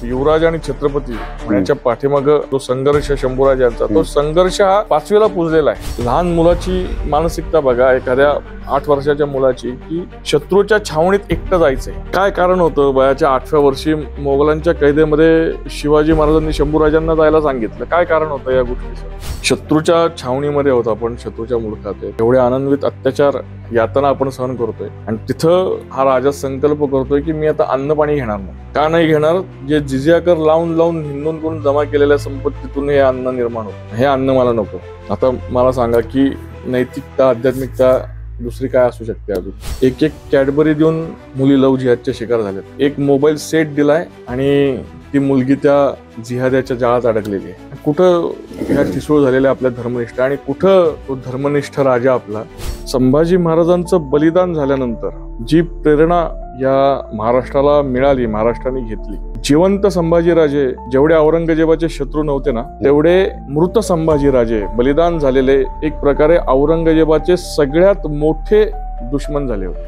युवराज आणि छत्रपती याच्या पाठीमाग जो संघर्ष शंभूराजांचा, तो संघर्ष हा 5वीला पुजलेला आहे. लहान मुलाची मानसिकता बघा, एखाद्या 8 वर्षाच्या मुलाची, की शत्रूच्या छावणीत एकटं जायचंय. काय कारण होतं? वयाच्या 8व्या वर्षी मोगलांच्या कैदेमध्ये शिवाजी महाराजांनी शंभूराजांना जायला सांगितलं. काय कारण होतं या गोष्टीचं? शत्रूच्या छावणीमध्ये होतो आपण, शत्रूच्या मुलखात एवढे आनंदित अत्याचार यातना आपण सहन करतोय, आणि तिथं हा राजा संकल्प करतोय की मी आता अन्न पाणी घेणार नाही. का नाही घेणार? जे जिजिया कर लावून लावून हिंदून करून जमा केलेल्या संपत्तीतून हे अन्न निर्माण होतं. हे अन्न मला नको. आता मला सांगा की नैतिकता, आध्यात्मिकता दुसरी काय असू शकते? अजून एक कॅडबरी देऊन मुली लव जिहादच्या शिकार झाल्यात. एक मोबाईल सेट दिलाय आणि ती मुलगी त्या जिहाद्याच्या जाळात अडकलेली आहे. कुठं ह्या ठिसूळ झालेल्या आपल्या धर्मनिष्ठ, आणि कुठं तो धर्मनिष्ठ राजा आपला? संभाजी महाराजांचं बलिदान झाल्यानंतर जी प्रेरणा या महाराष्ट्राला मिळाली, महाराष्ट्राने घेतली. जिवंत संभाजीराजे जेवढे औरंगजेबाचे शत्रू नव्हते ना, तेवढे मृत संभाजीराजे, बलिदान झालेले, एक प्रकारे औरंगजेबाचे सगळ्यात मोठे दुश्मन झाले होते.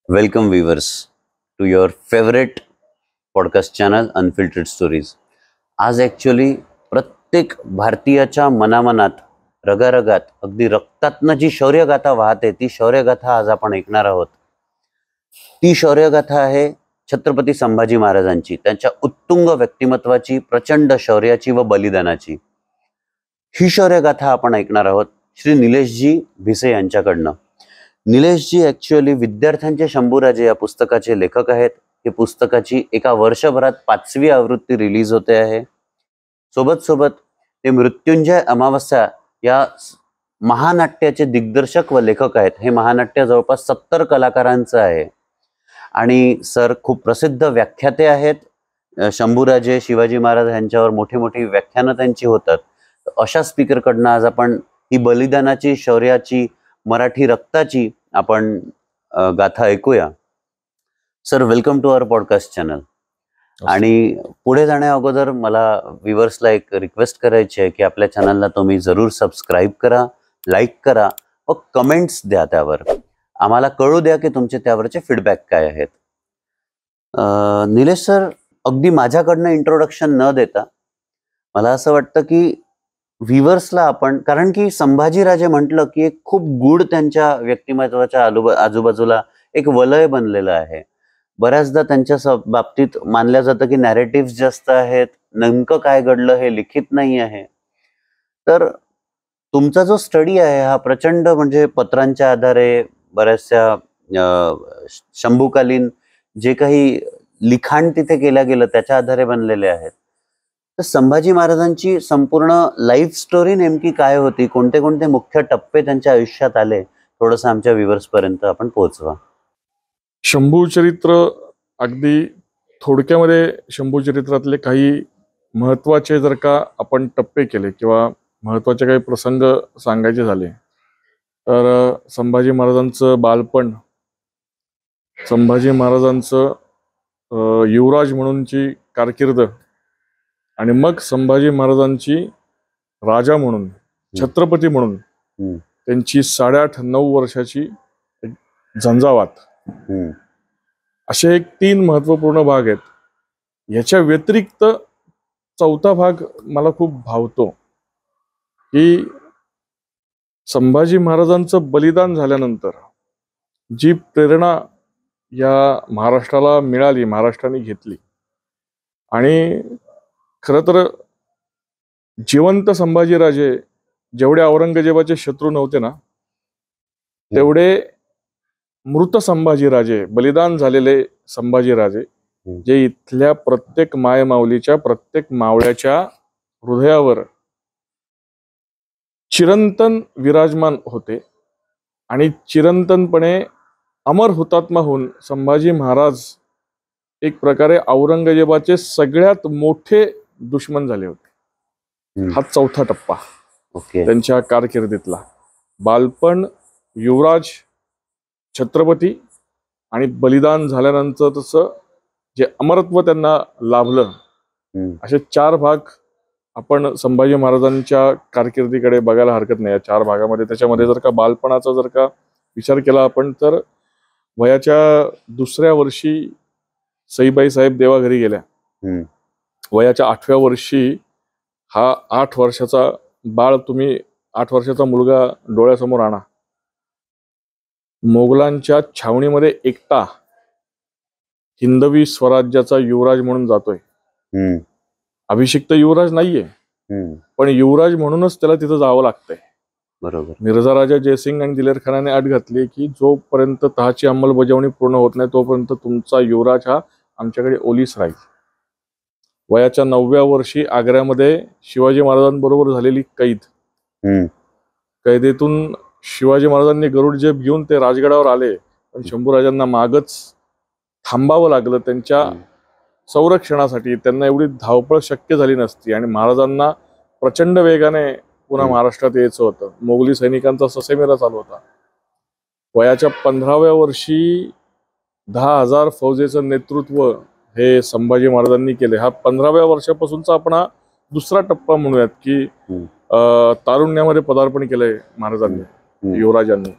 Welcome viewers to your favourite podcast channel unfiltered stories. आज ॲक्च्युली प्रत्येक भारतीयाच्या मनामनात, रगारगात, अगदी रक्तातनं जी शौर्यगाथा वाहते, ती शौर्यगाथा आज आपण ऐकणार आहोत. ती शौर्यगाथा आहे छत्रपती संभाजी महाराजांची, त्यांच्या उत्तुंग व्यक्तिमत्वाची, प्रचंड शौर्याची व बलिदानाची. ही शौर्यगाथा आपण ऐकणार आहोत श्री निलेशजी भिसे यांच्याकडनं. निलेशजी ॲक्च्युअली विद्यार्थ्यांचे शंभूराजे या पुस्तकाचे लेखक आहेत. हे पुस्तकाची एका वर्षभरात 5वी आवृत्ती रिलीज होते आहे. सोबत ते मृत्युंजय अमावस्या या महानाट्याचे दिग्दर्शक व लेखक आहेत. हे महानाट्य जवळपास 70 कलाकारांचं आहे, आणि सर खूप प्रसिद्ध व्याख्याते आहेत. शंभूराजे, शिवाजी महाराज यांच्यावर मोठी मोठी व्याख्यानं त्यांची होतात. अशा स्पीकरकडनं आज आपण ही बलिदानाची, शौर्याची, मराठी रक्ताची आपण गाथा ऐकूया. Sir, welcome to our podcast channel. आणि पुढे जाण्या अगोदर मला व्ह्यूअर्सला एक रिक्वेस्ट करायची आहे की आपल्या चॅनलला तुम्ही जरूर सबस्क्राईब करा, लाईक करा व कमेंट्स द्या. त्यावर आम्हाला कळू द्या की तुमचे त्यावरचे फीडबॅक काय आहेत. निलेश सर, अगदी माझ्याकडनं इंट्रोडक्शन न देता मला असं वाटतं की व्ह्यूअर्सला आपण, कारण की संभाजीराजे म्हटलं की एक खूप गूढ त्यांच्या व्यक्तिमत्वाच्या आजूबाजूला एक वलय बनलेलं आहे. बऱ्याचदा त्यांच्या बाबतीत मानलं जातं की नॅरेटिव्ह जास्त आहेत, नेमकं काय घडलं हे लिखित नाही आहे. तर तुमचा जो स्टडी आहे हा प्रचंड, म्हणजे पत्रांच्या आधारे, बऱ्याचशा शंभूकालीन जे काही लिखाण तिथे केलं गेलं त्याच्या आधारे बनलेले आहेत. तर संभाजी महाराजांची संपूर्ण लाईफ स्टोरी नेमकी काय होती, कोणते कोणते मुख्य टप्पे त्यांच्या आयुष्यात आले, थोडंसं आमच्या व्ह्यूअर्स पर्यंत आपण पोहोचवा. शंभू चरित्र, अगदी थोडक्यामध्ये शंभू चरित्रातले काही महत्वाचे जर का आपण टप्पे केले किंवा महत्वाचे काही प्रसंग सांगायचे झाले, तर संभाजी महाराजांचं बालपण, संभाजी महाराजांचं युवराज म्हणूनची कारकीर्द, आणि मग संभाजी महाराजांची राजा म्हणून, छत्रपती म्हणून त्यांची 8.5-9 वर्षाची झंझावात, असे एक 3 महत्वपूर्ण भाग आहेत. याच्या व्यतिरिक्त 4था भाग मला खूप भावतो, की संभाजी महाराजांचं बलिदान झाल्यानंतर जी प्रेरणा या महाराष्ट्राला मिळाली, महाराष्ट्राने घेतली. आणि खरं तर जिवंत संभाजीराजे जेवढे औरंगजेबाचे शत्रू नव्हते ना, तेवढे मृत संभाजीराजे, बलिदान झालेले संभाजीराजे, जे इथल्या प्रत्येक मायमाऊलीच्या, प्रत्येक मावळ्याच्या हृदयावर चिरंतन विराजमान होते, आणि चिरंतनपणे अमर हुतात्मा होऊन संभाजी महाराज एक प्रकारे औरंगजेबाचे सगळ्यात मोठे दुश्मन झाले होते. हा 4था टप्पा त्यांच्या कारकिर्दीतला. बालपण, युवराज, छत्रपती आणि बलिदान झाल्यानंतर तसं जे अमरत्व त्यांना लाभलं, असे 4 भाग आपण संभाजी महाराजांच्या कारकिर्दीकडे बघायला हरकत नाही. या 4 भागामध्ये, त्याच्यामध्ये जर का बालपणाचा जर का विचार केला आपण, तर वयाच्या दुसऱ्या वर्षी सईबाई साहेब देवाघरी गेल्या. हम्म. वयाच्या 8व्या वर्षी हा 8 वर्षाचा बाळ, तुम्ही 8 वर्षाचा मुलगा डोळ्यासमोर आणा, मोगलांच्या छावणीमध्ये एकटा हिंदवी स्वराज्याचा युवराज म्हणून जातोय. हम्म. अभिषिक्त युवराज नाहीये, हम्म. पण युवराज म्हणूनच त्याला तिथं जावं लागतंय. बरोबर. मिर्झा राजा जयसिंग आणि दिलेर खानाने अट घातली की जोपर्यंत तहाची अंमलबजावणी पूर्ण होत नाही तोपर्यंत तुमचा युवराज हा आमच्याकडे ओलीस राहील. वयाच्या 9व्या वर्षी आग्र्यामध्ये शिवाजी महाराजांबरोबर झालेली कैद, हम्म. कैदेतून शिवाजी महाराजांनी गरुड जेब घेऊन ते राजगडावर आले, पण शंभूराजांना मागच थांबावं लागलं त्यांच्या संरक्षणासाठी. त्यांना एवढी धावपळ शक्य झाली नसती आणि महाराजांना प्रचंड वेगाने पुन्हा महाराष्ट्रात यायचं होतं. मोगली सैनिकांचा ससेमेरा चालू होता. वयाच्या 15व्या वर्षी 10,000 फौजेचं नेतृत्व हे संभाजी महाराजांनी केले. हा 15व्या वर्षापासूनचा आपण हा दुसरा टप्पा म्हणूयात की तारुण्यामध्ये पदार्पण केलंय महाराजांनी, युवराजांनी,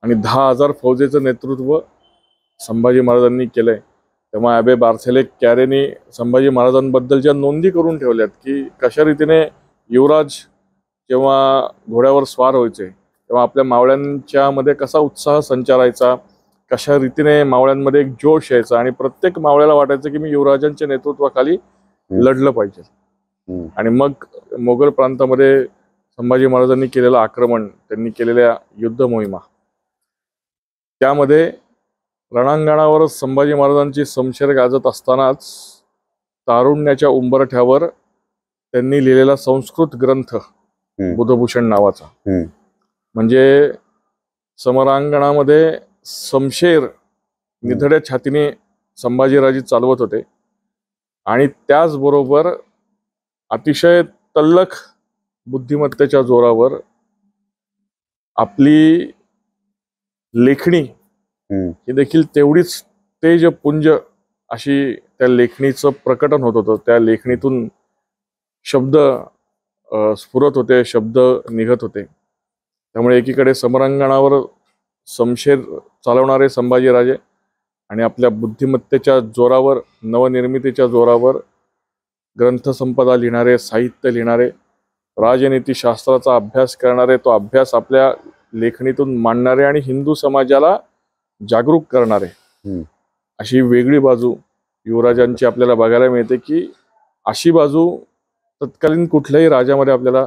आणि 10,000 फौजेचं नेतृत्व संभाजी महाराजांनी केलंय. तेव्हा अबे बार्थेले कॅरेनी संभाजी महाराजांबद्दलच्या नोंदी करून ठेवल्यात की कशा रीतीने युवराज जेव्हा घोड्यावर स्वार व्हायचे तेव्हा आपल्या मावळ्यांच्या मध्ये कसा उत्साह संचारायचा, कशा रीतीने मावळ्यांमध्ये एक जोश यायचा आणि प्रत्येक मावळ्याला वाटायचं की मी युवराजांच्या नेतृत्वाखाली लढलं पाहिजे. आणि मग मोगल प्रांतामध्ये संभाजी महाराजांनी केलेलं आक्रमण, त्यांनी केलेल्या युद्ध मोहिमा, त्यामध्ये रणांगणावर संभाजी महाराजांची समशेर गाजत असतानाच तारुण्याच्या उंबरठ्यावर त्यांनी लिहिलेला संस्कृत ग्रंथ बुधभूषण नावाचा, म्हणजे समरांगणामध्ये समशेर निधड्या छातीने संभाजीराजे चालवत होते आणि त्याचबरोबर अतिशय तल्लख बुद्धिमत्तेच्या जोरावर आपली लेखणी ही देखील तेवढीच तेजपुंज अशी त्या लेखणीचं प्रकटन होत होतं. त्या लेखणीतून शब्द स्फुरत होते, शब्द निघत होते. त्यामुळे एकीकडे समरांगणावर समशेर चालवणारे संभाजीराजे आणि आपल्या बुद्धिमत्तेच्या जोरावर, नवनिर्मितीच्या जोरावर ग्रंथसंपदा लिहिणारे, साहित्य लिहिणारे, राजनीती शास्त्राचा अभ्यास करणारे, तो अभ्यास आपल्या लेखणीतून मांडणारे आणि हिंदू समाजाला जागरूक करणारे, अशी वेगळी बाजू युवराजांची आपल्याला बघायला मिळते की अशी बाजू तत्कालीन कुठल्याही राजामध्ये आपल्याला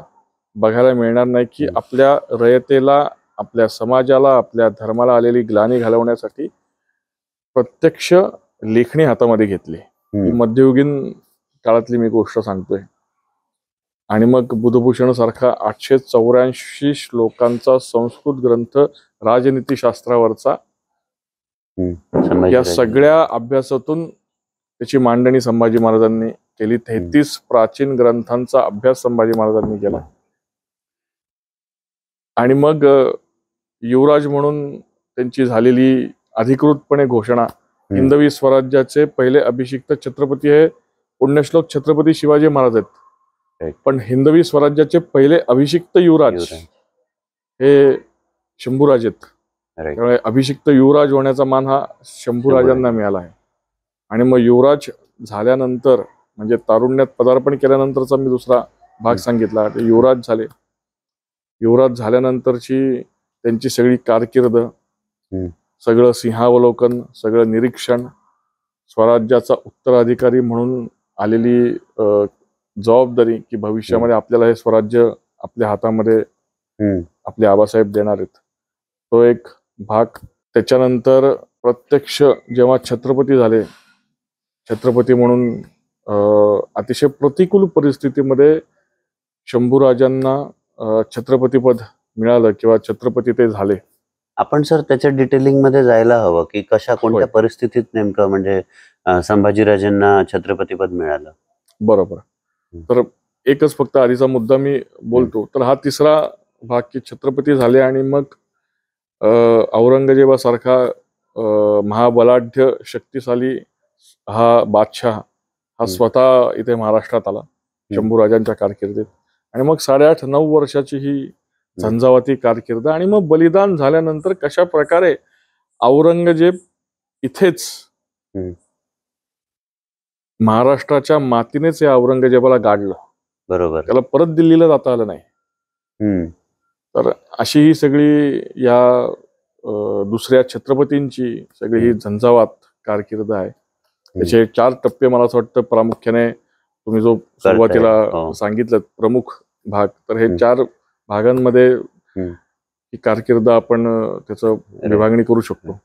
बघायला मिळणार नाही की आपल्या रयतेला, आपल्या समाजाला, आपल्या धर्माला आलेली ग्लानी घालवण्यासाठी प्रत्यक्ष लेखणी हातामध्ये घेतली. मध्ययुगीन काळातली मी गोष्ट सांगतोय. आणि मग बुधभूषण सारखा 884 श्लोकांचा संस्कृत ग्रंथ राजनीती शास्त्रावरचा, या सगळ्या अभ्यासातून त्याची मांडणी संभाजी महाराजांनी केली. 33 प्राचीन ग्रंथांचा अभ्यास संभाजी महाराजांनी केला. आणि मग युवराज म्हणून त्यांची झालेली अधिकृतपणे घोषणा. हिंदवी स्वराज्याचे पहिले अभिषिक्त छत्रपती हे पुण्यश्लोक छत्रपती शिवाजी महाराज आहेत, पण हिंदवी स्वराज्याचे पहिले अभिषिक्त युवराज हे शंभूराज आहेत. त्यामुळे अभिषिक्त युवराज होण्याचा मान हा शंभूराजांना मिळाला आहे. आणि मग युवराज झाल्यानंतर, म्हणजे तारुण्यात पदार्पण केल्यानंतरचा मी दुसरा भाग सांगितला, ते युवराज झाले. युवराज झाल्यानंतरची त्यांची सगळी कारकीर्द, सगळं सिंहावलोकन, सगळं निरीक्षण, स्वराज्याचा उत्तराधिकारी म्हणून आलेली जबाबदारी की भविष्यामध्ये आपल्याला हे स्वराज्य आपल्या हातामध्ये आपले आबासाहेब देणार आहेत, तो एक भाग. त्याच्यानंतर प्रत्यक्ष जेव्हा छत्रपती झाले, छत्रपती म्हणून अतिशय प्रतिकूल परिस्थितीमध्ये शंभूराजांना छत्रपतीपद मिळालं किंवा छत्रपती ते झाले. आपण सर त्याच्या डिटेलिंग मध्ये जायला हवं की कशा कोणत्या परिस्थितीत नेमकं म्हणजे संभाजीराजांना छत्रपतीपद मिळालं. बरोबर. तर एकच फक्त आधीचा मुद्दा मी बोलतो, तर हा तिसरा भाग की छत्रपती झाले आणि मग औरंगजेबासारखा महाबलाढ्य शक्तिशाली हा बादशाह हा स्वतः इथे महाराष्ट्रात आला शंभूराजांच्या कारकिर्दीत. आणि मग 8.5-9 वर्षाची ही झंझावाती कारकीर्द. आणि मग बलिदान झाल्यानंतर कशा प्रकारे औरंगजेब इथेच हम्म. महाराष्ट्राच्या मातीनेच या औरंगजेबाला गाडलं. बरोबर. त्याला परत दिल्लीला जाता आलं नाही. हम्म. तर अशी ही सगळी या दुसऱ्या छत्रपतींची सगळी ही झंझावात कारकीर्द आहे. त्याचे 4 टप्पे मला असं वाटतं प्रामुख्याने तुम्ही जो सुरुवातीला हो. सांगितलं प्रमुख भाग, तर हे हम्म. 4 भागांमध्ये ही कारकीर्द आपण त्याचं विभागणी करू शकतो.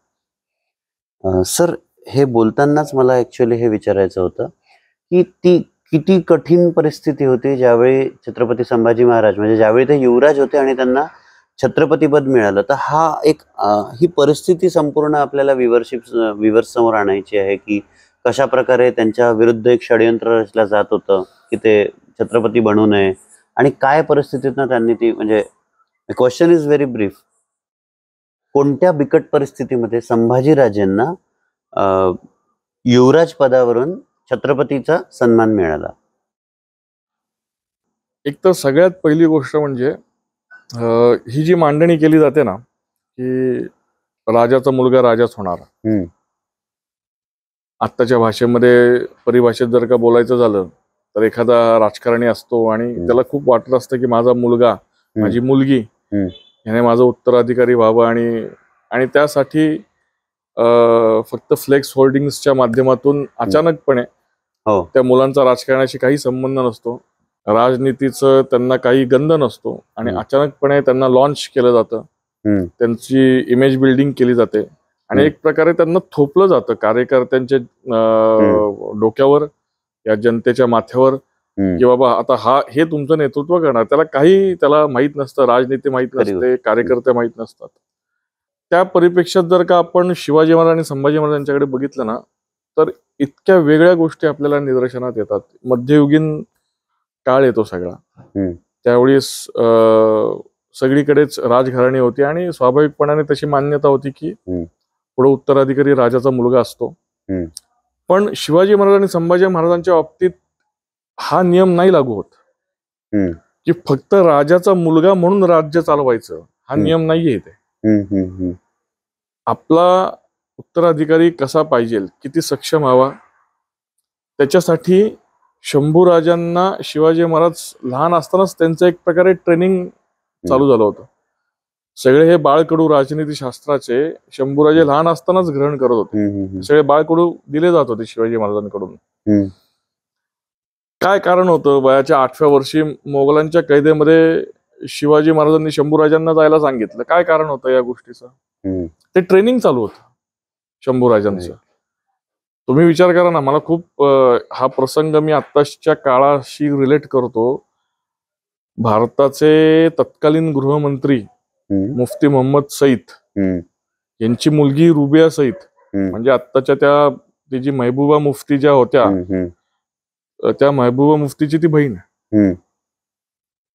सर, हे बोलतानाच मला ऍक्च्युअली हे विचारायचं होतं की ती किती कठीण परिस्थिती होती ज्यावेळी छत्रपती संभाजी महाराज म्हणजे ज्यावेळी ते युवराज होते आणि त्यांना छत्रपती पद मिळालं. तर हा एक ही परिस्थिती संपूर्ण आपल्याला व्ह्युअर्स समोर आणायची आहे की कशा प्रकारे त्यांच्या विरुद्ध एक षडयंत्र रचलं जात होतं की ते छत्रपती बनू नये आणि काय परिस्थितीतनं त्यांनी ती म्हणजे क्वेश्चन इज व्हेरी ब्रीफ. कोणत्या बिकट परिस्थितीमध्ये संभाजीराजेंना युवराज पदावरून छत्रपतीचा सन्मान मिळाला? एक तर सगळ्यात पहिली गोष्ट म्हणजे ही जी मांडणी केली जाते ना की राजाचा मुलगा राजाच होणार. आत्ताच्या भाषेमध्ये परिभाषेत जर का बोलायचं झालं तर एखादा राजकारणी असतो आणि त्याला खूप वाटत असतं की माझा मुलगा माझी मुलगी याने माझं उत्तराधिकारी व्हावं आणि त्यासाठी फक्त फ्लेक्स होल्डिंग्सच्या माध्यमातून अचानकपणे त्या मुलांचा राजकारणाशी काही संबंध नसतो, राजनीतीचं त्यांना काही गंध नसतो आणि अचानकपणे त्यांना लॉन्च केलं जातं, त्यांची इमेज बिल्डिंग केली जाते आणि एक प्रकारे त्यांना थोपलं जातं कार्यकर्त्यांच्या डोक्यावर या जनतेच्या माथ्यावर की बाबा आता हे तुमचं नेतृत्व करणार. त्याला माहित नसतं, राजनीती माहित नसते, कार्यकर्ते माहित नसतात. त्या परिप्रेक्षात जर का आपण शिवाजी महाराज आणि संभाजी महाराज यांच्याकडे बघितलं ना तर इतक्या वेगळ्या गोष्टी आपल्याला निदर्शनात येतात. मध्ययुगीन काळ येतो सगळा. त्यावेळेस सगळीकडेच राजघराणी होती आणि स्वाभाविकपणाने तशी मान्यता होती की पुढे उत्तराधिकारी राजाचा मुलगा असतो. पण शिवाजी महाराज आणि संभाजी महाराजांच्या बाबतीत हा नियम नाही लागू होत की फक्त राजाचा मुलगा म्हणून राज्य चालवायचं, हा नियम नाहीये इथे. आपला उत्तराधिकारी कसा पाहिजे, किती सक्षम हवा, त्याच्यासाठी शंभूराजांना शिवाजी महाराज लहान असतानाच त्यांचं एक प्रकारे ट्रेनिंग चालू झालं होतं. सगळे हे बाळकडू राजनीती शास्त्राचे शंभूराजे लहान असतानाच ग्रहण करत होते. सगळे बाळकडू दिले जात होते शिवाजी महाराजांकडून. काय कारण होतं? वयाच्या 8व्या वर्षी मोगलांच्या कैदेमध्ये शिवाजी महाराजांनी शंभूराजांना जायला सांगितलं. काय कारण होतं या गोष्टीचं? ते ट्रेनिंग चालू होतं शंभूराजांचं. तुम्ही विचार करा ना, मला खूप हा प्रसंग मी आत्ताच्या काळाशी रिलेट करतो. भारताचे तत्कालीन गृहमंत्री मुफ्ती मोहम्मद सईद यांची मुलगी रुबिया सईद म्हणजे आत्ताच्या ती जी महबूबा मुफ्ती ज्या होत्या त्या महबूबा मुफ्तीची ती बहीण.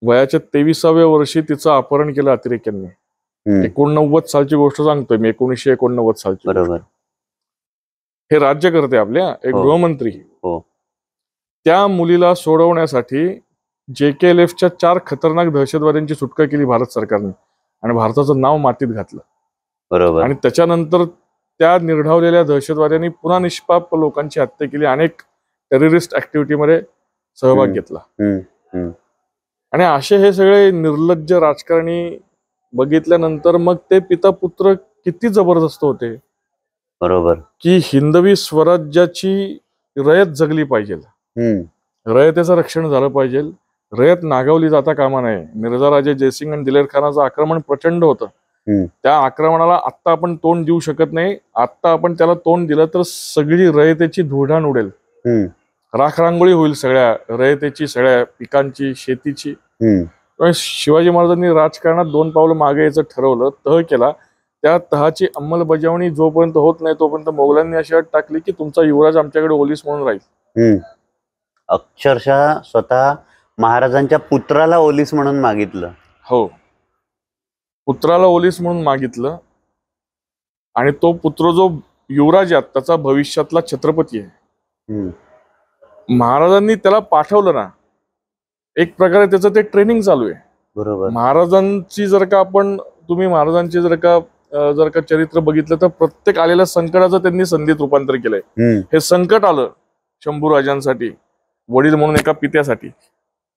वयाच्या 23व्या वर्षी तिचं अपहरण केलं अतिरेक्यांनी. 89 सालची गोष्ट सांगतोय मी, 1989 सालची. बरोबर. हे राज्यकर्ते आपल्या एक गृहमंत्री. त्या मुलीला सोडवण्यासाठी JKLFच्या 4 खतरनाक दहशतवाद्यांची सुटका केली भारत सरकारने आणि भारताचं नाव मातीत घातलं. बरोबर. आणि त्याच्यानंतर त्या निर्ढावलेल्या दहशतवाद्यांनी पुन्हा निष्पाप लोकांची हत्या केली, अनेक टेररिस्ट ऍक्टिव्हिटीमध्ये सहभाग घेतला. आणि असे हे सगळे निर्लज्ज राजकारणी बघितल्यानंतर मग ते पिता पुत्र किती जबरदस्त होते. बरोबर. की हिंदवी स्वराज्याची रयत जगली पाहिजे, रयतेचं रक्षण झालं पाहिजे, रयत नागावली जाता कामा नये. मिर्झा राजे जयसिंग आणि दिलेर खानाचं आक्रमण प्रचंड होतं. त्या आक्रमणाला आत्ता आपण तोंड देऊ शकत नाही. आत्ता आपण त्याला तोंड दिलं तर सगळी रयतेची धुळधाण उडेल, राखरांगोळी होईल सगळ्या रयतेची, सगळ्या पिकांची, शेतीची. शिवाजी महाराजांनी राजकारणात 2 पावलं मागे यायचं ठरवलं, तह केला. त्या तहाची अंमलबजावणी जोपर्यंत होत नाही तोपर्यंत मोगलांनी अशी अट टाकली की तुमचा युवराज आमच्याकडे ओलीस म्हणून राहील. अक्षरशः स्वतः महाराजांच्या पुत्राला ओलीस म्हणून मागितलं. हो, पुत्राला ओलीस म्हणून मागितलं. आणि तो पुत्र जो युवराज आहे त्याचा भविष्यातला छत्रपती आहे. महाराजांनी त्याला पाठवलं ना, एक प्रकारे त्याचं ते ट्रेनिंग चालू आहे. बरोबर. महाराजांची जर का जर का चरित्र बघितलं तर प्रत्येक आलेल्या संकटाचं त्यांनी संधीत रूपांतर केलंय. हे संकट आलं शंभूराजांसाठी, वडील म्हणून एका पित्यासाठी,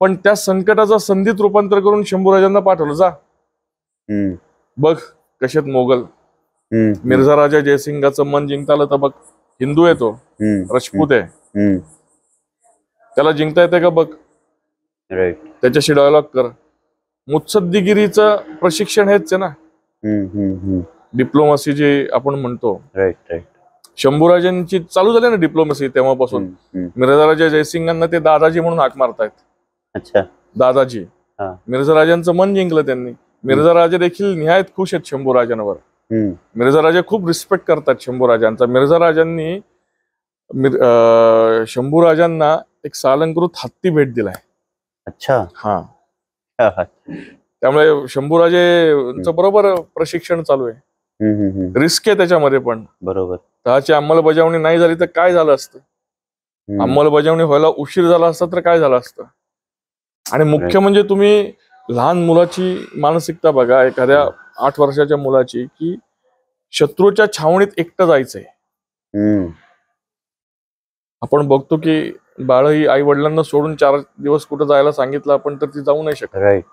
पण त्या संकटाचं संधीत रूपांतर करून शंभूराजांना पाठवलं. जा बघ कशात मोगल. मिर्झा राजा जयसिंगाचं मन जिंकता आलं तर बघ. हिंदू आहे तो, राजपूत आहे, त्याला जिंकता येते का बघ. राईट. त्याच्याशी डायलॉग कर. मुत्सद्दीगिरीचं प्रशिक्षण हेच आहे ना, डिप्लोमसी जे आपण म्हणतो. Right right. शंभूराजांची चालू झाली ना डिप्लोमसी तेव्हापासून. मिर्झा राजा जयसिंगांना ते दादाजी म्हणून हाक मारतायत. अच्छा. दादाजी. मिर्झा राजांचं मन जिंकलं त्यांनी. मिर्झा राजा देखील निहायत खुश आहेत शंभूराजांवर. मिर्झा राजा खूप रिस्पेक्ट करतात शंभूराजांचा. मिर्झा राजांनी शंभूराजांना एक सालंकृत हत्ती भेट दिलाय. अच्छा. हा. त्यामुळे शंभूराजेंचं बरोबर प्रशिक्षण चालू आहे. रिस्क आहे त्याच्यामध्ये पण. बरोबर. त्याची अंमलबजावणी नाही झाली तर काय झालं असतं. अंमलबजावणी व्हायला उशीर झाला असता तर काय झालं असतं. आणि मुख्य म्हणजे तुम्ही लहान मुलाची मानसिकता बघा, एखाद्या 8 वर्षाच्या मुलाची, की शत्रूच्या छावणीत एकटं जायचंय. आपण बघतो की बाळ ही आई वडिलांना सोडून 4 दिवस कुठं जायला सांगितलं आपण तर ती जाऊ नाही शकत. राईट.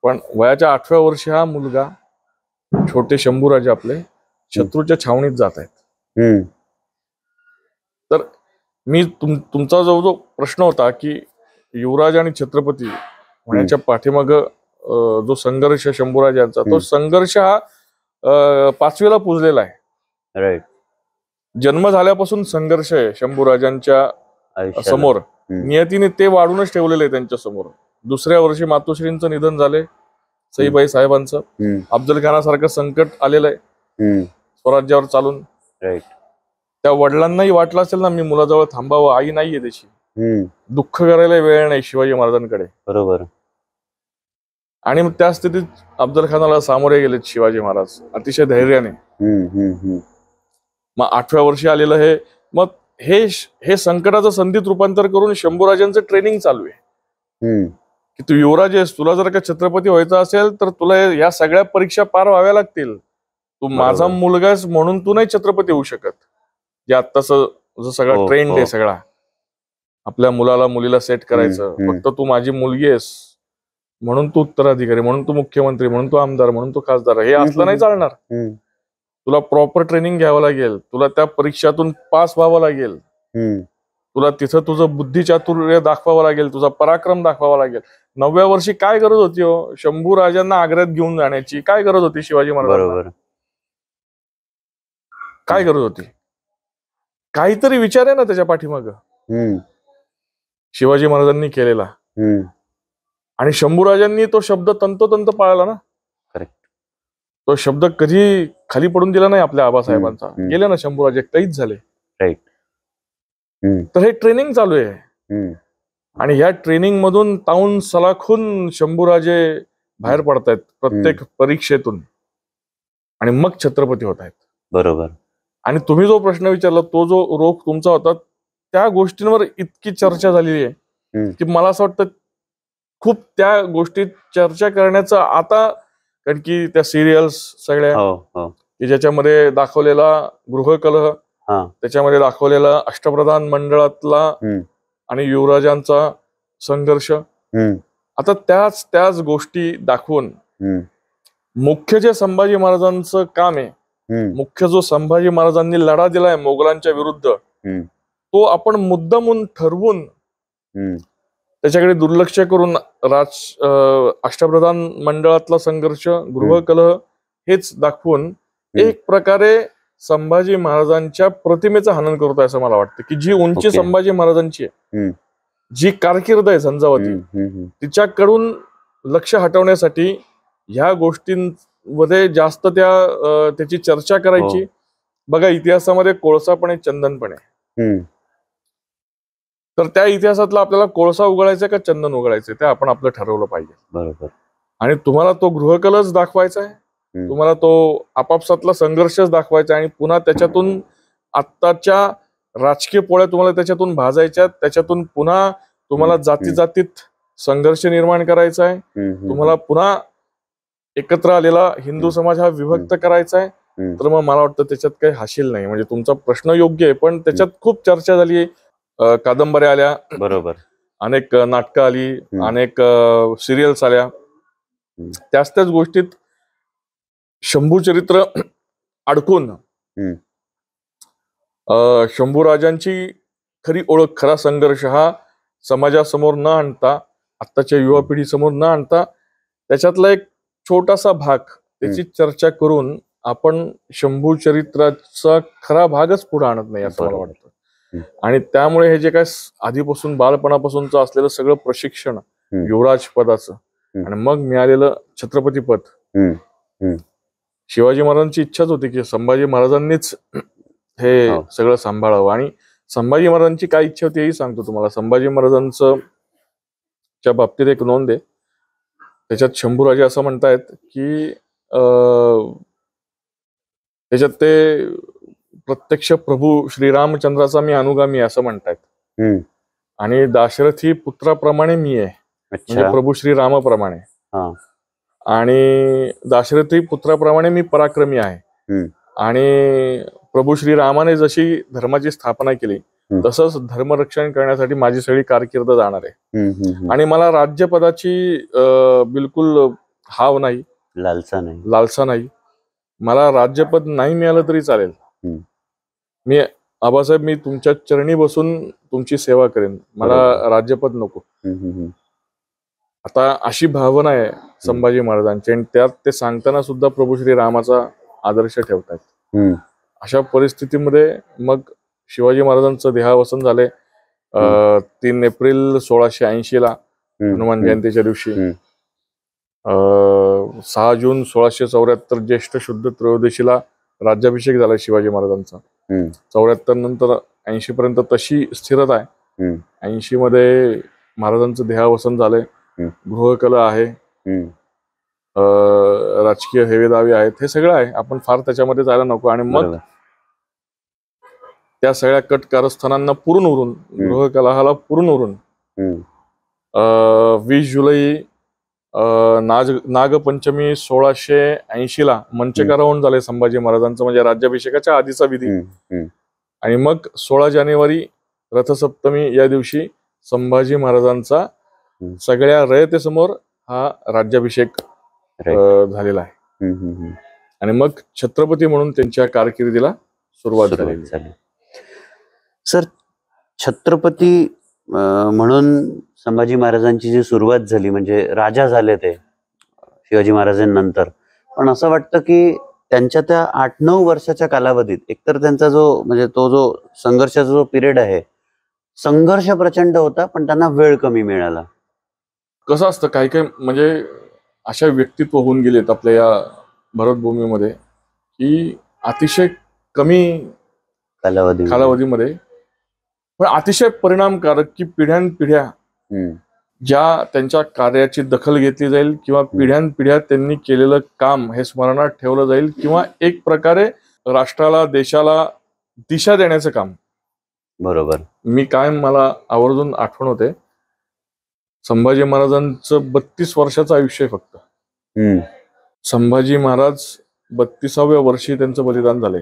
पण वयाच्या 8व्या वर्षी हा मुलगा, छोटे शंभूराजे आपले, शत्रूच्या छावणीत जात आहेत. तर मी तुमचा जो प्रश्न होता की युवराज आणि छत्रपती होण्याच्या पाठीमाग जो संघर्ष शंभूराजांचा, तो संघर्ष हा 5वीला पुजलेला आहे. राईट. जन्म झाल्यापासून संघर्ष आहे शंभूराजांच्या समोर. नियतीने ते वाढूनच ठेवलेलं आहे त्यांच्या समोर. 2ऱ्या वर्षी मातोश्रींचं निधन झालंय, सईबाई साहेबांचं. अफजल खानासारखं संकट आलेलं आहे स्वराज्यावर चालून. राईट. त्या वडिलांनाही वाटलं असेल ना, मी मुलाजवळ थांबावं, आई नाहीये त्याची, दुःख करायला वेळ नाही शिवाजी महाराजांकडे. बरोबर. आणि मग त्या स्थितीत अफजल खानाला सामोरे गेलेत शिवाजी महाराज अतिशय धैर्याने. मग 8व्या वर्षी आलेलं हे, मग हे संकटाचं संधीत रूपांतर करून शंभूराजांचं ट्रेनिंग चालू आहे की तू युवराज आहेस, तुला जर का छत्रपती व्हायचं असेल तर तुला या सगळ्या परीक्षा पार व्हाव्या लागतील. तू माझा मुलगा आहेस म्हणून तू नाही छत्रपती होऊ शकत. जे आत्ताच जो सगळा ट्रेंड आहे सगळा, आपल्या मुलाला मुलीला सेट करायचं. फक्त तू माझी मुलगी आहेस म्हणून तू उत्तराधिकारी, म्हणून तू मुख्यमंत्री, म्हणून तू आमदार, म्हणून तू खासदार, हे असलं नाही चालणार. तुला प्रॉपर ट्रेनिंग घ्यावं लागेल, तुला त्या परीक्षातून पास व्हावं लागेल, तुला तिथं तुझं बुद्धिचातुर्य दाखवावं लागेल, तुझा पराक्रम दाखवावा लागेल. 9व्या वर्षी काय गरज होती हो शंभूराजांना आग्र्यात घेऊन जाण्याची? काय गरज होती शिवाजी महाराजांना? काय गरज होती? काहीतरी विचार आहे ना त्याच्या पाठीमाग शिवाजी महाराजांनी केलेला. आणि शंभूराजांनी तो शब्द तंतोतंत पाळला ना. तो शब्द कधी खाली पडून दिला नाही आपल्या आबासाहेबांचा. गेले ना शंभूराजे, कैद झाले. राईट. तर हे ट्रेनिंग चालू आहे. आणि ह्या ट्रेनिंग मधून ताऊन सलाखून शंभूराजे बाहेर पडतायत प्रत्येक परीक्षेतून, आणि मग छत्रपती होत आहेत. बरोबर. आणि तुम्ही जो प्रश्न विचारला, तो जो रोख तुमचा होता, त्या गोष्टींवर इतकी चर्चा झालेली आहे की मला असं वाटतं खूप त्या गोष्टीत चर्चा करण्याचं आता, कारण की त्या सिरियल्स सगळ्या की ज्याच्यामध्ये दाखवलेला गृहकलह, त्याच्यामध्ये दाखवलेला अष्टप्रधान मंडळातला आणि युवराजांचा संघर्ष, आता त्याच गोष्टी दाखवून मुख्य जे संभाजी महाराजांचं काम आहे, मुख्य जो संभाजी महाराजांनी लढा दिलाय मोगलांच्या विरुद्ध, तो आपण मुद्दामून ठरवून त्याच्याकडे दुर्लक्ष करून अष्टप्रधान मंडळातला संघर्ष, गृहकलह हेच दाखवून एक प्रकारे संभाजी महाराजांच्या प्रतिमेचं हनन करतो असं मला वाटतं. की जी उंची संभाजी महाराजांची आहे, जी कारकीर्द आहे झंझावाती, तिच्याकडून लक्ष हटवण्यासाठी ह्या गोष्टींमध्ये जास्त त्याची चर्चा करायची. बघा, इतिहासामध्ये कोळसा पण आहे, चंदन पण आहे. तर त्या इतिहासातला आपल्याला कोळसा उघडायचा का चंदन उघडायचं ते आपण आपलं ठरवलं पाहिजे. बरोबर. आणि तुम्हाला तो गृहकलच दाखवायचा आहे, तुम्हाला तो आपापसातला संघर्षच दाखवायचा आहे, आणि पुन्हा त्याच्यातून आत्ताच्या राजकीय पोळ्या तुम्हाला त्याच्यातून भाजायच्या, त्याच्यातून पुन्हा तुम्हाला जातीत संघर्ष निर्माण करायचा आहे, तुम्हाला पुन्हा एकत्र आलेला हिंदू समाज हा विभक्त करायचा आहे, तर मग मला वाटतं त्याच्यात काही हाशील नाही. म्हणजे तुमचा प्रश्न योग्य आहे, पण त्याच्यात खूप चर्चा झाली, कादंबऱ्या आल्या, बरोबर, अनेक नाटकं आली, अनेक सिरियल्स आल्या. त्याच गोष्टीत शंभू चरित्र अडकून शंभूराजांची खरी ओळख, खरा संघर्ष हा समाजासमोर न आणता, आत्ताच्या युवा पिढीसमोर न आणता, त्याच्यातला एक छोटासा भाग त्याची चर्चा करून आपण शंभू चरित्राचा खरा भागच पुढे आणत नाही असं मला वाटतं. आणि त्यामुळे हे जे काय आधीपासून बालपणापासूनच असलेलं सगळं प्रशिक्षण युवराज पदाचं आणि मग मिळालेलं छत्रपती पद, शिवाजी महाराजांची इच्छाच होती की संभाजी महाराजांनीच हे सगळं सांभाळावं. आणि संभाजी महाराजांची काय इच्छा होती हेही सांगतो तुम्हाला. संभाजी महाराजांचं च्या बाबतीत एक नोंद आहे, त्याच्यात शंभूराजे असं म्हणतायत की त्याच्यात ते प्रत्यक्ष प्रभू श्रीरामचंद्राचा मी अनुगामी असं म्हणतायत, आणि दाशरथी पुत्राप्रमाणे मी आहे, म्हणजे प्रभू श्रीरामाप्रमाणे, आणि दाशरथी पुत्राप्रमाणे मी पराक्रमी आहे, आणि प्रभू श्रीरामाने जशी धर्माची स्थापना केली तसंच धर्मरक्षण करण्यासाठी माझी सगळी कारकीर्द जाणार आहे. आणि मला राज्यपदाची बिलकुल हाव नाही, लालसा नाही. मला राज्यपद नाही मिळालं तरी चालेल, मी आबासाहेब मी तुमच्या चरणी बसून तुमची सेवा करेन, मला राज्यपद नको. आता अशी भावना आहे संभाजी महाराजांची, आणि त्यात ते सांगताना सुद्धा प्रभू श्रीरामाचा आदर्श ठेवतात. अशा परिस्थितीमध्ये मग शिवाजी महाराजांचं देहावसन झाले 3 एप्रिल 1680 हनुमान जयंतीच्या दिवशी. 6 जून 1674 ज्येष्ठ शुद्ध त्रयोदशीला राज्याभिषेक झाला शिवाजी महाराजांचा. 74 नंतर 80 पर्यंत तशी स्थिरता आहे. 80 मध्ये महाराजांचं देहावसन झालंय. गृहकला आहे, राजकीय हेवेदावे आहेत, हे सगळं आहे. आपण फार त्याच्यामध्ये जायला नको. आणि मग त्या सगळ्या कट कारस्थानांना पुरून उरून, गृहकलहाला पुरून उरून 20 जुलै नागपंचमी 1680 मंचकारोहण झाले संभाजी महाराजांचं, म्हणजे राज्याभिषेकाच्या आधीचा विधी. आणि मग 16 जानेवारी रथसप्तमी या दिवशी संभाजी महाराजांचा सगळ्या रयतेसमोर हा राज्याभिषेक झालेला आहे. आणि मग छत्रपती म्हणून त्यांच्या कारकिर्दीला सुरुवात झाली. सर, छत्रपती म्हणून संभाजी महाराजांची जी सुरुवात झाली, म्हणजे राजा झाले ते शिवाजी महाराजांनंतर, पण असं वाटतं की त्यांच्या त्या 8-9 वर्षाच्या कालावधीत एकतर त्यांचा म्हणजे तो जो संघर्षाचा जो पिरियड आहे, संघर्ष प्रचंड होता, पण त्यांना वेळ कमी मिळाला. कसं असतं, काही काही म्हणजे अशा व्यक्तित्व होऊन गेलेत आपल्या या भारतभूमीमध्ये की अतिशय कमी कालावधीमध्ये पण अतिशय परिणामकारक, की पिढ्यानपिढ्या ज्या त्यांच्या कार्याची दखल घेतली जाईल किंवा पिढ्यानपिढ्या त्यांनी केलेलं काम हे स्मरणात ठेवलं जाईल, किंवा एक प्रकारे राष्ट्राला, देशाला दिशा देण्याचं काम. बरोबर. मी कायम, मला आवर्जून आठवण होते, संभाजी महाराजांचं 32 वर्षाचं आयुष्य आहे फक्त. संभाजी महाराज 32व्या वर्षी त्यांचं बलिदान झालंय.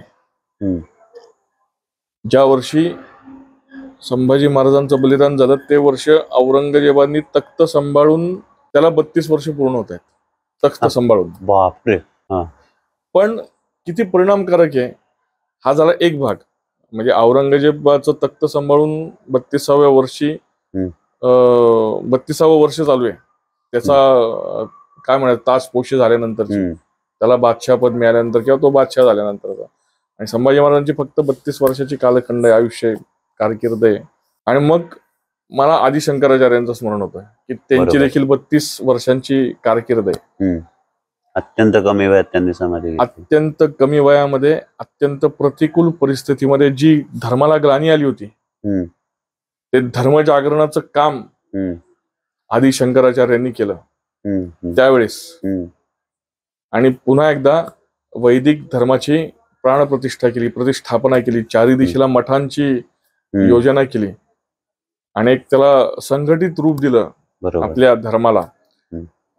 ज्या वर्षी संभाजी महाराजांचं बलिदान झालं ते वर्ष औरंगजेबांनी तख्त सांभाळून, त्याला 32 वर्ष पूर्ण होत आहेत तख्त सांभाळून. बापरे. पण किती परिणामकारक आहे हा झाला एक भाग. म्हणजे औरंगजेबाचं तख्त सांभाळून 32व्या वर्षी 32वं वर्ष चालू आहे त्याचा, काय म्हणायचं, ताजपोशी झाल्यानंतरची, त्याला बादशाहपद मिळाल्यानंतर किंवा तो बादशाह झाल्यानंतरचा. आणि संभाजी महाराजांची फक्त 32 वर्षाची कालखंड आहे, आयुष्य, कारकीर्द आहे. आणि मग मला आदि शंकराचार्यांचं स्मरण होतं की त्यांची देखील 32 वर्षांची कारकीर्द आहे. अत्यंत कमी वयात त्यांनी समाधी, अत्यंत कमी वयामध्ये, अत्यंत प्रतिकूल परिस्थितीमध्ये जी धर्माला ग्लानी आली होती, ते धर्मजागरणाचं काम आदि शंकराचार्यांनी केलं त्यावेळेस. आणि पुन्हा एकदा वैदिक धर्माची प्राणप्रतिष्ठा केली, प्रतिष्ठापना केली, 4 दिशेला मठांची योजना केली, आणि एक त्याला संघटित रूप दिलं आपल्या धर्माला.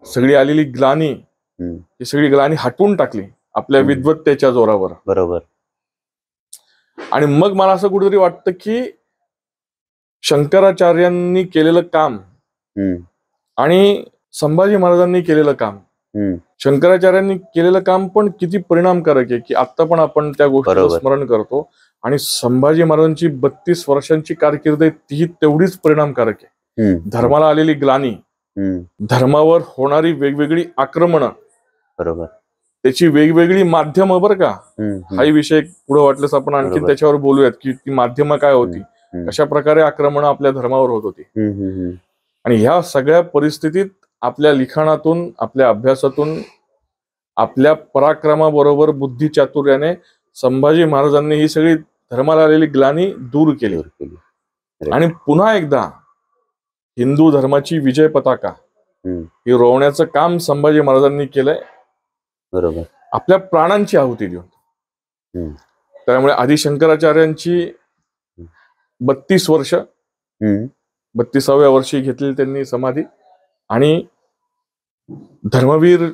सगळी आलेली ग्लानी ही सगळी ग्लानी हटवून टाकली आपल्या विद्वत्तेच्या जोरावर. बरोबर. आणि मग मला असं कुठेतरी वाटतं की शंकराचार्यांनी केलेलं काम आणि संभाजी महाराजांनी केलेलं काम, शंकराचार्यांनी केलेलं काम पण किती परिणामकारक आहे की आता पण आपण त्या गोष्टीचं स्मरण करतो. आणि संभाजी महाराजांची 32 वर्षांची कारकीर्द तीही तेवढीच परिणामकारक आहे. धर्माला आलेली ग्लानी, धर्मावर होणारी वेगवेगळी आक्रमणं, बरोबर, त्याची वेगवेगळी माध्यमं, बरं का, हाही विषय पुढे वाटल्यास आपण आणखी त्याच्यावर बोलूयात की ती माध्यमं काय होती, कशा प्रकारे आक्रमणं आपल्या धर्मावर होत होती. आणि ह्या सगळ्या परिस्थितीत आपल्या लिखाणातून, आपल्या अभ्यासातून, आपल्या पराक्रमाबरोबर बुद्धिचातुर्याने संभाजी महाराजांनी ही सगळी धर्माला आलेली ग्लानी दूर केली. आणि पुन्हा एकदा हिंदू धर्माची विजय पताका ही रोवण्याचं काम संभाजी महाराजांनी केलंय. बरोबर. आपल्या प्राणांची आहुती देऊन. त्यामुळे आदि शंकराचार्यांची 32 वर्ष, 32व्या वर्षी घेतली त्यांनी समाधी. आणि धर्मवीर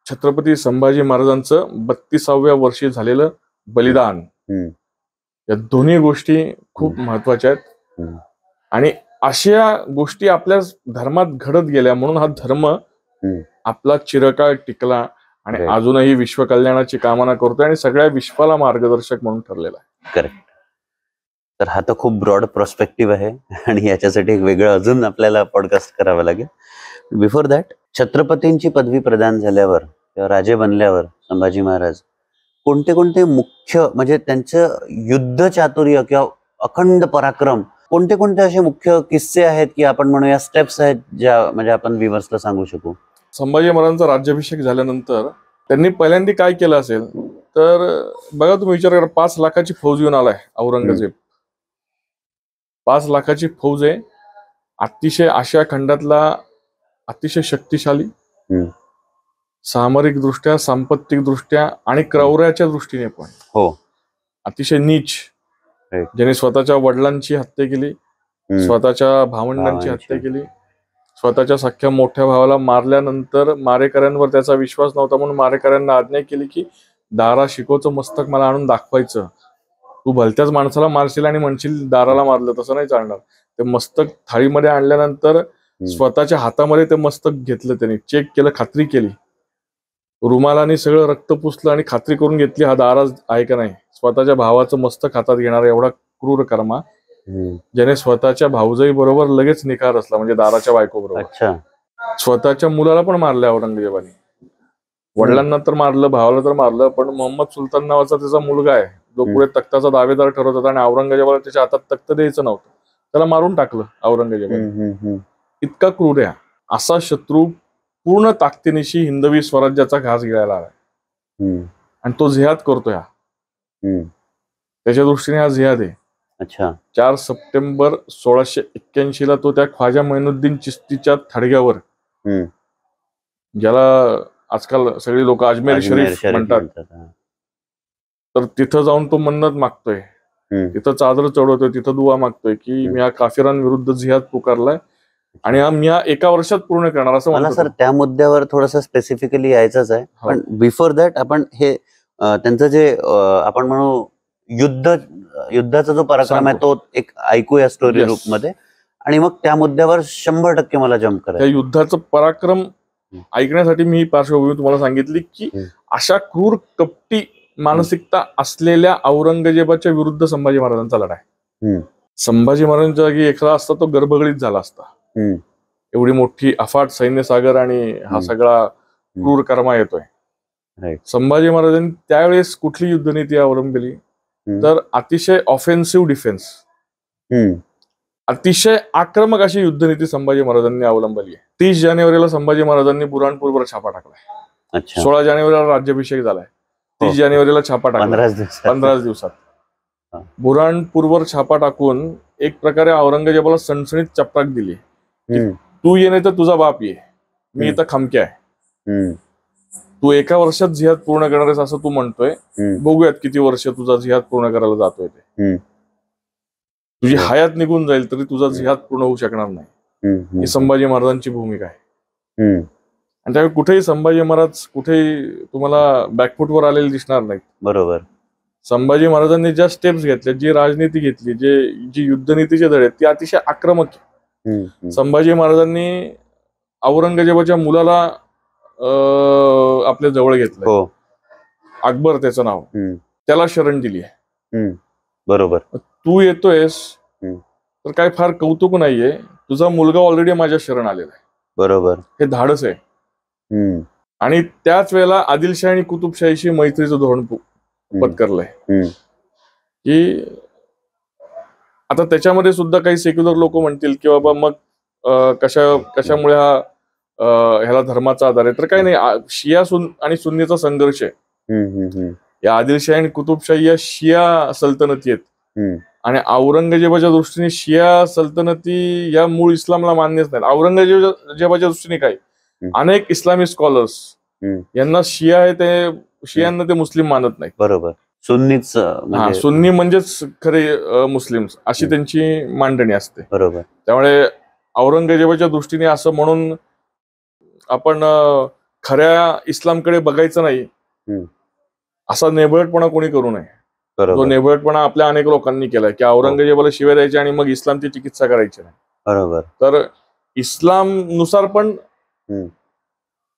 छत्रपती संभाजी महाराजांचं 32व्या वर्षी झालेलं बलिदान, या दोन्ही गोष्टी खूप महत्वाच्या आहेत. आणि अशा गोष्टी आपल्या धर्मात घडत गेल्या म्हणून हा धर्म आपला चिरकाळ टिकला आणि अजूनही विश्व कल्याणाची कामना करतोय आणि सगळ्या विश्वाला मार्गदर्शक म्हणून ठरलेला आहे. करेक्ट. तर हा तर खूप ब्रॉड पर्स्पेक्टिव्ह आहे आणि याच्यासाठी एक वेगळं अजून आपल्याला पॉडकास्ट करावं लागेल. बिफोर दॅट, छत्रपतींची पदवी प्रदान झाल्यावर किंवा राजे बनल्यावर संभाजी महाराज कोणते कोणते मुख्य, म्हणजे त्यांचं युद्ध चातुर्य किंवा अखंड पराक्रम, कोणते कोणते असे मुख्य किस्से आहेत की आपण म्हणूया स्टेप्स आहेत ज्या म्हणजे आपण व्ह्यूअर्सला सांगू शकू? संभाजी महाराजांचा राज्याभिषेक झाल्यानंतर त्यांनी पहिल्यांदा काय केलं असेल तर बघा, तुम्ही विचार करा, 5 लाखाची फौज घेऊन आलाय औरंगजेब. 5 लाखाची फौज आहे, अतिशय आशिया खंडातला अतिशय शक्तिशाली, सामरिक दृष्ट्या, सांपत्तिक दृष्ट्या आणि क्रौर्याच्या दृष्टीने पण अतिशय नीच, ज्याने स्वतःच्या वडिलांची हत्या केली, स्वतःच्या भावंडांची हत्या केली, स्वतःच्या सख्या मोठ्या भावाला मारल्यानंतर मारेकऱ्यांवर त्याचा विश्वास नव्हता म्हणून मारेकऱ्यांना आज्ञा केली की दारा शिकोचं मस्तक मला आणून दाखवायचं. तू भलत्याच माणसाला मारशील आणि म्हणशील दाराला मारलं, तसं नाही चालणार. ते मस्तक थाळीमध्ये आणल्यानंतर स्वतःच्या हातामध्ये ते मस्तक घेतलं, त्यांनी चेक केलं, खात्री केली, रुमालाने सगळं रक्त पुसलं आणि खात्री करून घेतली हा दाराज आहे का नाही. स्वतःच्या भावाचं मस्तक हातात घेणारा एवढा क्रूर कर्मा, ज्याने स्वतःच्या भाऊजाई बरोबर लगेच निकार असला, म्हणजे दाराच्या बायको बरोबर. स्वतःच्या मुलाला पण मारलं औरंगजेबाने, वडिलांना तर मारलं, भावाला तर मारलं, पण मोहम्मद सुलतान नावाचा त्याचा मुलगा आहे जो पुढे तख्ताचा दावेदार ठरत होता आणि औरंगजेबाला त्याच्या हातात तख्त द्यायचं नव्हतं, त्याला मारून टाकलं औरंगजेबाने. इतका क्रूर आहे. असा शत्रू पूर्ण ताकदीनिशी हिंदवी स्वराज्याचा घास गिळायला आलाय आणि तो जिहाद करतोय. त्याच्या दृष्टीने हा जिहाद आहे. 4 सप्टेंबर 1681 ला तो त्या ख्वाजा मोइनुद्दीन चिश्तीच्या थडग्यावर, ज्याला आजकाल सगळी लोक अजमेर शरीफ म्हणतात, तर तिथं जाऊन तो मन्नत मागतोय, तिथं चादर चढवतोय, तिथं दुआ मागतोय की मी या काफिरांविरुद्ध जिहाद पुकारलाय आणि मी हा 1 वर्षात पूर्ण करणार, असं मला. सर, त्या मुद्द्यावर थोडस स्पेसिफिकली यायचंच आहे, पण बिफोर दॅट आपण हे त्यांचं जे आपण म्हणू युद्धाचा जो पराक्रम आहे तो एक ऐकूया स्टोरी रूप मध्ये, आणि मग त्या मुद्द्यावर 100% मला जम्प करायचं. त्या युद्धाचं पराक्रम ऐकण्यासाठी मी पार्श्वभूमी तुम्हाला सांगितली की अशा क्रूर कपटी मानसिकता असलेल्या औरंगजेबाच्या विरुद्ध संभाजी महाराजांचा लढा आहे. संभाजी महाराजांच्या जागी एखादा असता तो गर्भगळीत झाला असता. एवढी मोठी अफाट सैन्य सागर आणि हा सगळा क्रूर कर्मा येतोय. संभाजी महाराजांनी त्यावेळेस कुठली युद्धनीती अवलंबली तर अतिशय ऑफेन्सिव्ह डिफेन्स, अतिशय आक्रमक अशी युद्धनीती संभाजी महाराजांनी अवलंबली आहे. 30 जानेवारीला संभाजी महाराजांनी बुऱ्हाणपूरवर छापा टाकलाय. 16 जानेवारीला राज्याभिषेक झालाय, 30 जानेवारीला छापा टाकला, 15 दिवसात. बुऱ्हाणपूरवर छापा टाकून एक प्रकारे औरंगजेबाला सणसणीत चपराक दिली, तू ये नाही तर तुझा बाप ये, मी इथं खमक्या आहे, तू 1 वर्षात जिहाद पूर्ण करणार आहेस असं तू म्हणतोय, बघूयात किती वर्ष तुझा जिहाद पूर्ण करायला जातोय ते. तुझी हयात निघून जाईल तरी तुझा जिहाद पूर्ण होऊ शकणार नाही. ही संभाजी महाराजांची भूमिका आहे. आणि त्यावेळी कुठेही संभाजी महाराज कुठेही तुम्हाला बॅकफुटवर आलेले दिसणार नाहीत. बरोबर. संभाजी महाराजांनी ज्या स्टेप्स घेतल्या, जी राजनीती घेतली, जी युद्धनीतीचे धडे आहेत, ती अतिशय आक्रमक आहे. संभाजी महाराजांनी औरंगजेबाच्या मुलाला आपल्या जवळ घेतलं. हो. अकबर त्याचं नाव, त्याला शरण दिली आहे. बरोबर. तू येतोयस तर काय फार कौतुक नाहीये, तुझा मुलगा ऑलरेडी माझ्या शरण आलेला आहे. बरोबर. हे धाडस आहे. आणि त्याच वेळेला आदिलशाही आणि कुतुबशाहीशी मैत्रीचं धोरण पत्करलंय. की आता त्याच्यामध्ये सुद्धा काही सेक्युलर लोक म्हणतील की बाबा मग कशामुळे ह्याला धर्माचा आधार आहे, तर काही नाही. शिया आणि सुन्नीचा संघर्ष आहे. या आदिलशाही आणि कुतुबशाही या शिया सल्तनती आहेत आणि औरंगजेबाच्या दृष्टीने शिया सल्तनती या मूळ इस्लामला मान्यच नाहीत. औरंगजेबाच्या दृष्टीने काय, अनेक इस्लामिक स्कॉलर्स यांना शिया आहे ते शियांना ते मुस्लिम मानत नाही. बरोबर. सुन्नीच सुन्नी म्हणजेच खरे मुस्लिम अशी त्यांची मांडणी असते. बरोबर. त्यामुळे औरंगजेबाच्या दृष्टीने असं म्हणून आपण खऱ्या इस्लामकडे बघायचं नाही असा नेबळटपणा कोणी करू नये. तो नेबळटपणा आपल्या अनेक लोकांनी केलाय की औरंगजेबाला शिव्या द्यायची आणि मग इस्लामची चिकित्सा करायची नाही. बरोबर. तर इस्लाम नुसार पण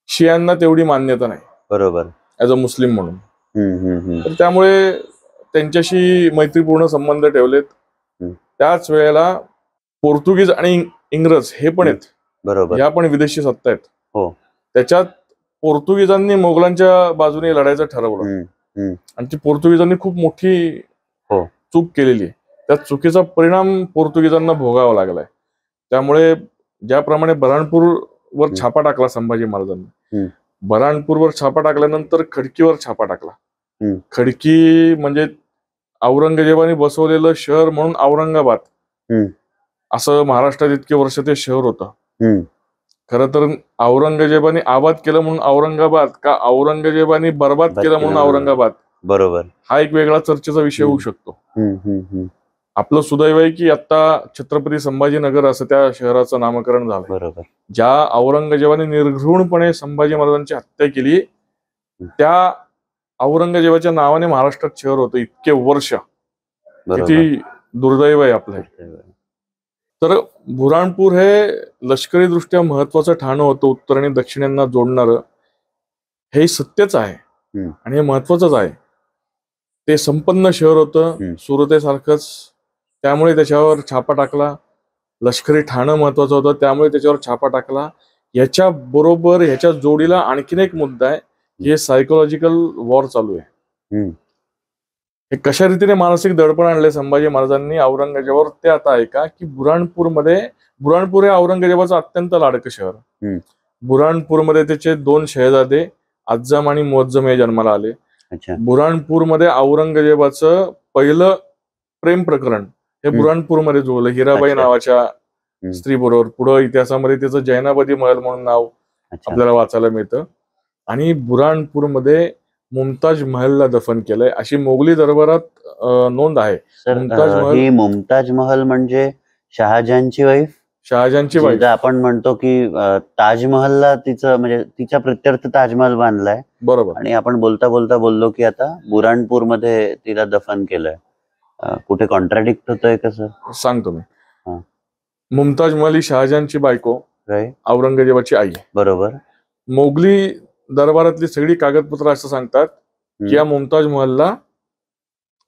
शियांना तेवढी मान्यता नाही. बरोबर. ऍज अ मुस्लिम म्हणून. तर त्यामुळे त्यांच्याशी मैत्रीपूर्ण संबंध ठेवलेत. त्याच वेळेला पोर्तुगीज आणि इंग्रज हे पण आहेत. बरोबर. या पण विदेशी सत्ता आहेत. हो. त्याच्यात पोर्तुगीजांनी मोगलांच्या बाजूने लढायचं ठरवलं आणि ती पोर्तुगीजांनी खूप मोठी चूक केलेली आहे. त्या चुकीचा परिणाम पोर्तुगीजांना भोगावा लागलाय. त्यामुळे ज्याप्रमाणे बऱ्हाणपूरवर छापा टाकला संभाजी महाराजांनी, बऱ्हाणपूरवर छापा टाकल्यानंतर खडकीवर छापा टाकला. खडकी म्हणजे औरंगजेबाने बसवलेलं शहर म्हणून औरंगाबाद असं महाराष्ट्रात इतके वर्ष ते शहर होतं. खर तर औरंगजेबाने आबाद केलं म्हणून औरंगाबाद का औरंगजेबाने बर्बाद केलं म्हणून औरंगाबाद, बरोबर, हा एक वेगळा चर्चेचा विषय होऊ शकतो. आपलं सुदैव आहे की आता छत्रपती संभाजीनगर असं त्या शहराचं नामकरण झालं. बरोबर. ज्या औरंगजेबाने निर्घृणपणे संभाजी महाराजांची हत्या केली त्या औरंगजेबाच्या नावाने महाराष्ट्रात शहर होतं इतके वर्ष. किती दुर्दैव आहे आपलं. तर बुऱ्हाणपूर हे लष्करी दृष्ट्या महत्वाचं ठाणं होतं. उत्तर आणि दक्षिणेंना जोडणारं हे सत्यच आहे आणि हे महत्वाचंच आहे. ते संपन्न शहर होतं सुरतेसारखंच, त्यामुळे त्याच्यावर छापा टाकला. लष्करी ठाणं महत्वाचं होतं त्यामुळे त्याच्यावर छापा टाकला. याच्या बरोबर ह्याच्या जोडीला आणखीन एक मुद्दा आहे, हे सायकोलॉजिकल वॉर चालू आहे. हे कशा रीतीने मानसिक दडपण आणले संभाजी महाराजांनी औरंगजेबावर ते आता ऐका की बुऱ्हाणपूर हे औरंगजेबाचं अत्यंत लाडकं शहर. बुऱ्हाणपूरमध्ये त्याचे 2 शहजादे अज्जम आणि मुअज्जम हे जन्माला आले. बुऱ्हाणपूरमध्ये औरंगजेबाचं पहिलं प्रेम प्रकरण हे बुऱ्हाणपूरमध्ये जुळलं हिराबाई नावाच्या स्त्री बरोबर. पुढं इतिहासामध्ये त्याचं जैनाबदी महल म्हणून नाव आपल्याला वाचायला मिळतं. आणि बुऱ्हाणपूरमध्ये मुमताज महलला दफन केलंय अशी मोगली दरबारात नोंद आहे. मुमताज महल म्हणजे शहाजहानची वाईफ. शहाजहानची वाईफ. आपण म्हणतो की ताजमहलला तिचं म्हणजे तिच्या प्रित्यर्थ ताजमहल बांधलाय. बरोबर. आणि आपण बोलता बोलता बोललो की आता बुऱ्हाणपूरमध्ये तिला दफन केलंय. कुठे कॉन्ट्राडिक्ट होतोय कसं सांगतो मी. मुमताज महल ही शहाजहानची बायको, औरंगजेबाची आई. बरोबर. मोगली दरबारातली सगळी कागदपत्र असं सांगतात की या मुमताज महलला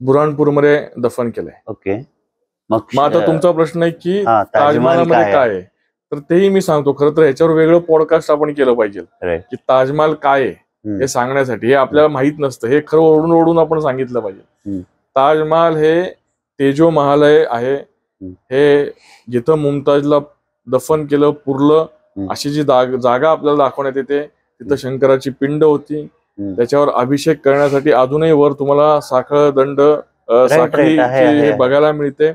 बुऱ्हाणपूरमध्ये दफन केलंय. ओके. मग आता तुमचा प्रश्न आहे की ताजमहलमध्ये काय आहे, तर तेही मी सांगतो. खरं तर ह्याच्यावर वेगळं पॉडकास्ट आपण केलं पाहिजे की ताजमहल काय आहे हे सांगण्यासाठी. हे आपल्याला माहित नसतं, हे खरं ओढून ओढून आपण सांगितलं पाहिजे. ताजमहल हे तेजो महालय आहे. हे जिथं मुमताजला दफन केलं पुरलं अशी जी जागा आपल्याला दाखवण्यात येते, तिथं शंकराची पिंड होती. त्याच्यावर अभिषेक करण्यासाठी अजूनही वर तुम्हाला साखळ दंड साखळी हे बघायला मिळते.